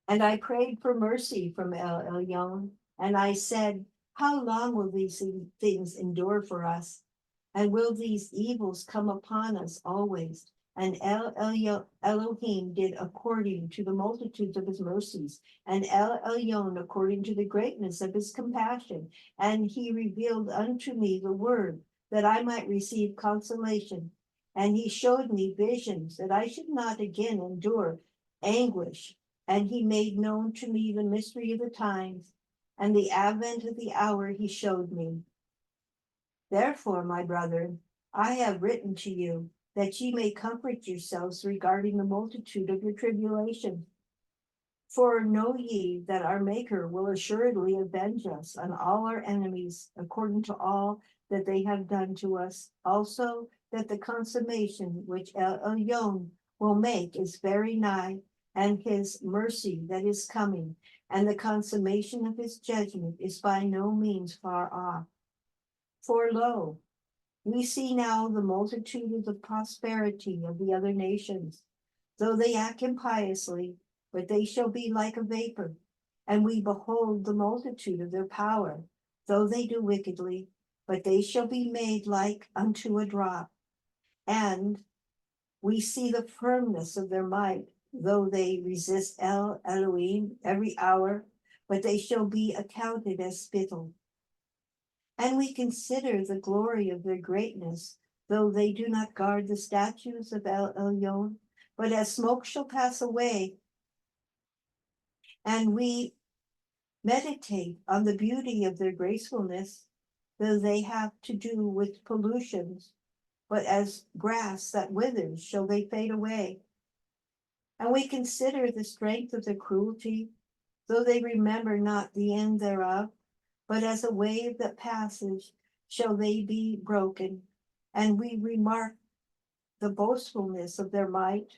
and I prayed for mercy from El Elyon, and I said, how long will these things endure for us? And will these evils come upon us always? And Elohim did according to the multitudes of his mercies, and El Elyon according to the greatness of his compassion. And he revealed unto me the word, that I might receive consolation. And he showed me visions, that I should not again endure anguish. And he made known to me the mystery of the times, and the advent of the hour he showed me. Therefore, my brethren, I have written to you, that ye may comfort yourselves regarding the multitude of your tribulation. For know ye that our Maker will assuredly avenge us on all our enemies, according to all that they have done to us. Also, that the consummation which El Elyon will make is very nigh, and his mercy that is coming, and the consummation of his judgment is by no means far off. For lo, we see now the multitude of the prosperity of the other nations, though they act impiously, but they shall be like a vapor. And we behold the multitude of their power, though they do wickedly, but they shall be made like unto a drop. And we see the firmness of their might, though they resist El Elohim every hour, but they shall be accounted as spittle. And we consider the glory of their greatness, though they do not guard the statutes of El Elyon, but as smoke shall pass away. And we meditate on the beauty of their gracefulness, though they have to do with pollutions, but as grass that withers shall they fade away. And we consider the strength of their cruelty, though they remember not the end thereof, but as a wave that passes shall they be broken. And we remark the boastfulness of their might,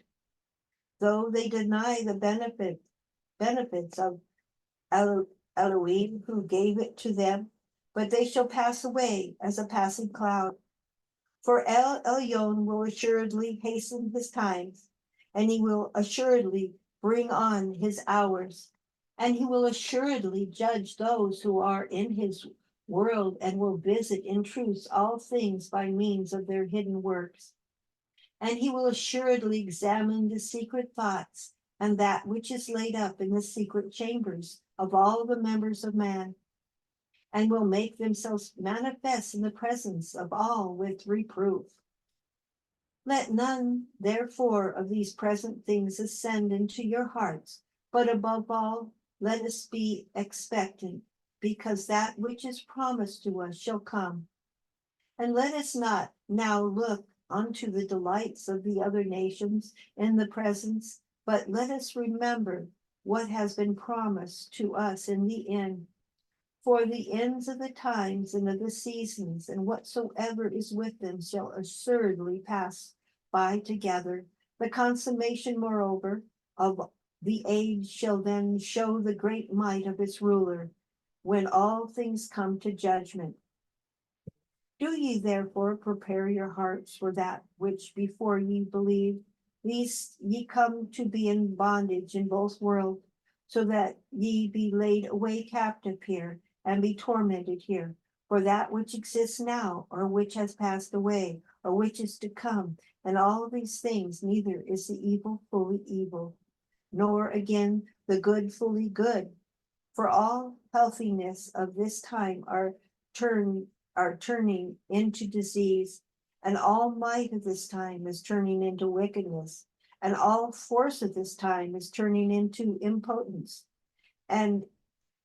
though they deny the benefits of Elohim who gave it to them, but they shall pass away as a passing cloud. For El Elyon will assuredly hasten his times, and he will assuredly bring on his hours, and he will assuredly judge those who are in his world, and will visit in truth all things by means of their hidden works. And he will assuredly examine the secret thoughts and that which is laid up in the secret chambers of all the members of man, and will make themselves manifest in the presence of all with reproof. Let none, therefore, of these present things ascend into your hearts, but above all, let us be expectant, because that which is promised to us shall come. And let us not now look unto the delights of the other nations in the presence, but let us remember what has been promised to us in the end. For the ends of the times and of the seasons, and whatsoever is with them, shall assuredly pass by together. The consummation, moreover, of the age shall then show the great might of its ruler, when all things come to judgment. Do ye therefore prepare your hearts for that which before ye believed, lest ye come to be in bondage in both worlds, so that ye be laid away captive here, and be tormented here. For that which exists now, or which has passed away, or which is to come, and all these things, neither is the evil fully evil, nor again the good fully good. For all healthiness of this time are turning into disease, and all might of this time is turning into wickedness, and all force of this time is turning into impotence, and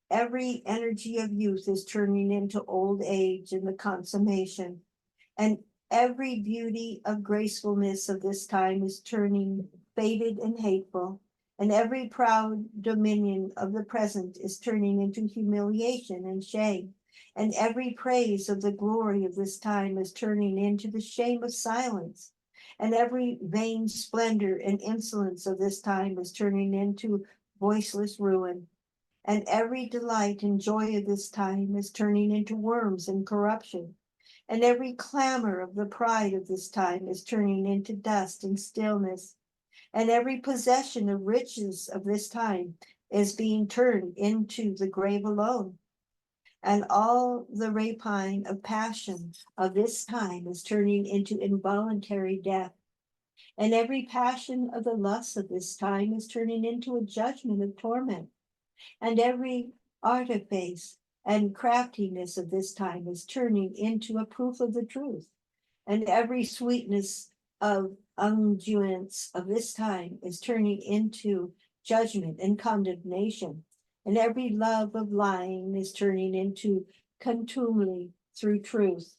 every energy of youth is turning into old age in the consummation, and every beauty of gracefulness of this time is turning faded and hateful, and every proud dominion of the present is turning into humiliation and shame, and every praise of the glory of this time is turning into the shame of silence, and every vain splendor and insolence of this time is turning into voiceless ruin, and every delight and joy of this time is turning into worms and corruption, and every clamor of the pride of this time is turning into dust and stillness, and every possession of riches of this time is being turned into the grave alone, and all the rapine of passion of this time is turning into involuntary death, and every passion of the lust of this time is turning into a judgment of torment, and every artifice and craftiness of this time is turning into a proof of the truth, and every sweetness of unguents of this time is turning into judgment and condemnation, and every love of lying is turning into contumely through truth.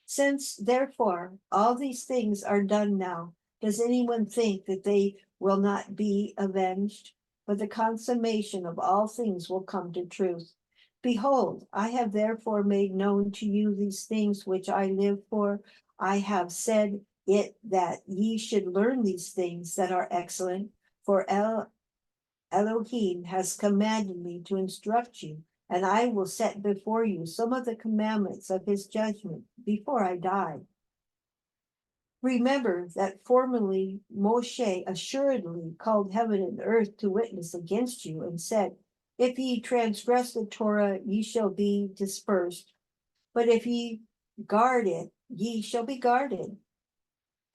Since, therefore, all these things are done now, does anyone think that they will not be avenged? But the consummation of all things will come to truth. Behold, I have therefore made known to you these things which I live for. I have said it that ye should learn these things that are excellent, for Elohim has commanded me to instruct you, and I will set before you some of the commandments of his judgment before I die. Remember that formerly Moshe assuredly called heaven and earth to witness against you, and said, if ye transgress the Torah, ye shall be dispersed. But if ye guard it, ye shall be guarded.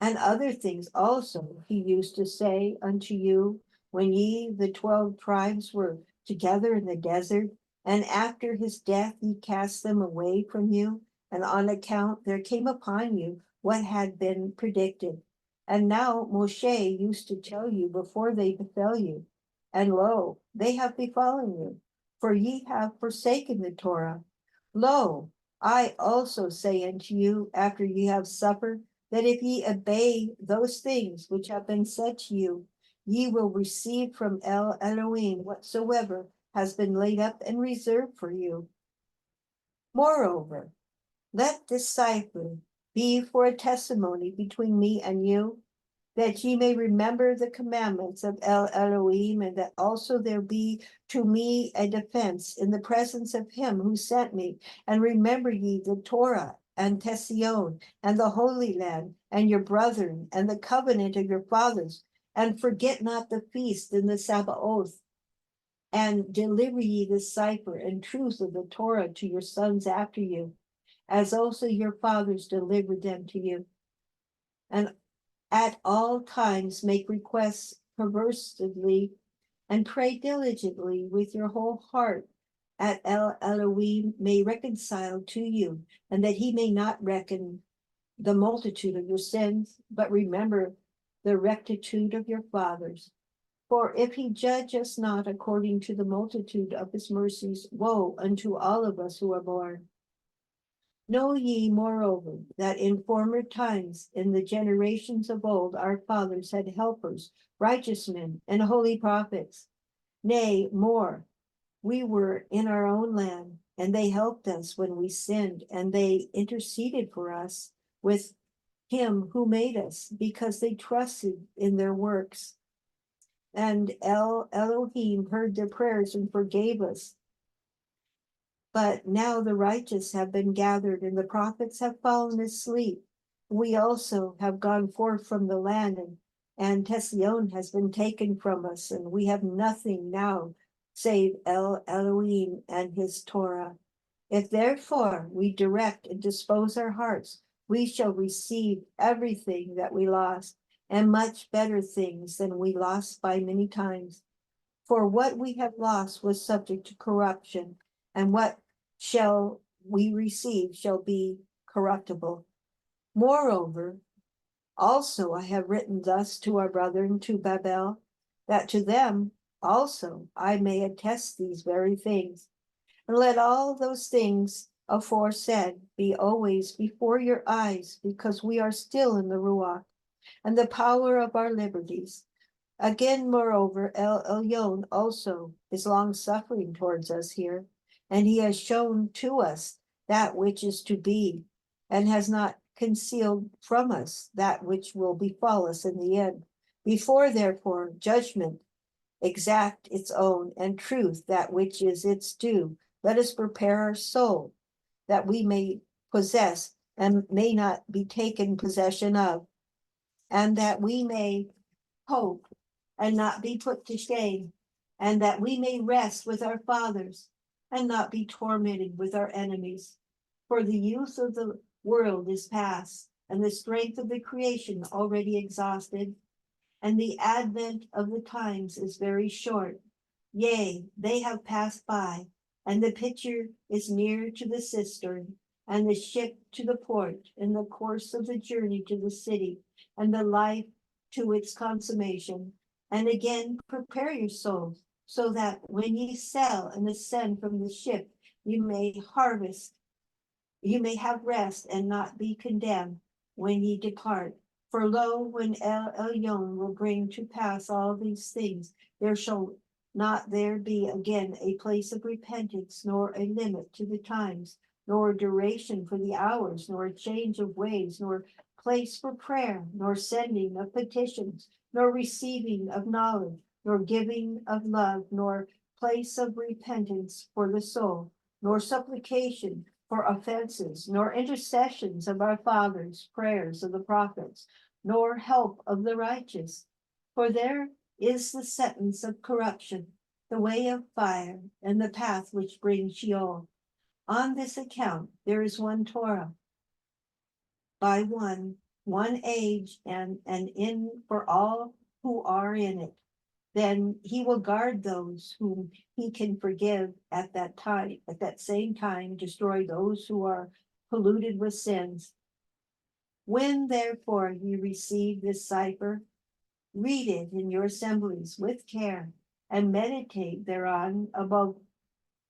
And other things also he used to say unto you, when ye, the 12 tribes, were together in the desert, and after his death ye cast them away from you, and on account there came upon you what had been predicted. And now Moshe used to tell you before they befell you, and lo, they have befallen you, for ye have forsaken the Torah. Lo, I also say unto you, after ye have suffered, that if ye obey those things which have been said to you, ye will receive from El Elohim whatsoever has been laid up and reserved for you. Moreover, let this cipher be for a testimony between me and you, that ye may remember the commandments of El Elohim, and that also there be to me a defense in the presence of him who sent me, and remember ye the Torah and THESON, and the Holy Land, and your brethren, and the covenant of your fathers, and forget not the feast and the Sabbath, and deliver ye the cipher and truth of the Torah to your sons after you, as also your fathers delivered them to you. And at all times make requests perversely, and pray diligently with your whole heart, at Elohim may reconcile to you, and that he may not reckon the multitude of your sins, but remember the rectitude of your fathers. For if he judge us not according to the multitude of his mercies, woe unto all of us who are born. Know ye, moreover, that in former times, in the generations of old, our fathers had helpers, righteous men, and holy prophets. Nay, more, we were in our own land, and they helped us when we sinned, and they interceded for us with him who made us, because they trusted in their works. And Elohim heard their prayers and forgave us. But now the righteous have been gathered, and the prophets have fallen asleep. We also have gone forth from the land, and THESON has been taken from us, and we have nothing now save Elohim and his Torah. If therefore we direct and dispose our hearts, we shall receive everything that we lost, and much better things than we lost by many times. For what we have lost was subject to corruption, and what shall we receive shall be corruptible. Moreover, also I have written thus to our brethren to Babel, that to them also I may attest these very things. And let all those things aforesaid be always before your eyes, because we are still in the Ruach, and the power of our liberties. Again, moreover, Elyon also is long-suffering towards us here, and he has shown to us that which is to be, and has not concealed from us that which will befall us in the end. Before, therefore, judgment exact its own, and truth that which is its due, let us prepare our soul, that we may possess and may not be taken possession of, and that we may hope and not be put to shame, and that we may rest with our fathers and not be tormented with our enemies. For the youth of the world is past, and the strength of the creation already exhausted, and the advent of the times is very short. Yea, they have passed by, and the pitcher is near to the cistern, and the ship to the port, and the course of the journey to the city, and the life to its consummation. And again, prepare your souls, so that when ye sail and ascend from the ship, you may have rest and not be condemned when ye depart. For lo, when Elyon will bring to pass all these things, there shall not there be again a place of repentance, nor a limit to the times, nor a duration for the hours, nor a change of ways, nor place for prayer, nor sending of petitions, nor receiving of knowledge, nor giving of love, nor place of repentance for the soul, nor supplication for offenses, nor intercessions of our fathers, prayers of the prophets, nor help of the righteous. For there is the sentence of corruption, the way of fire, and the path which brings Sheol. On this account there is one Torah, by one age, and an end for all who are in it. Then he will guard those whom he can forgive at that same time, destroy those who are polluted with sins. When therefore you receive this cipher, read it in your assemblies with care, and meditate thereon above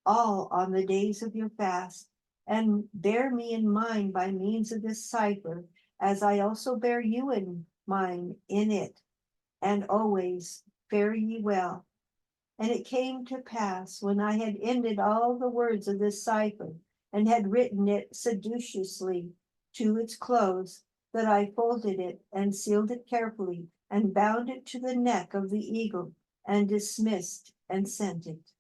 all on the days of your fast, and bear me in mind by means of this cipher, as I also bear you in mind in it, and always fare ye well. And it came to pass, when I had ended all the words of this cipher, and had written it sedulously to its close, that I folded it and sealed it carefully, and bound it to the neck of the eagle, and dismissed and sent it.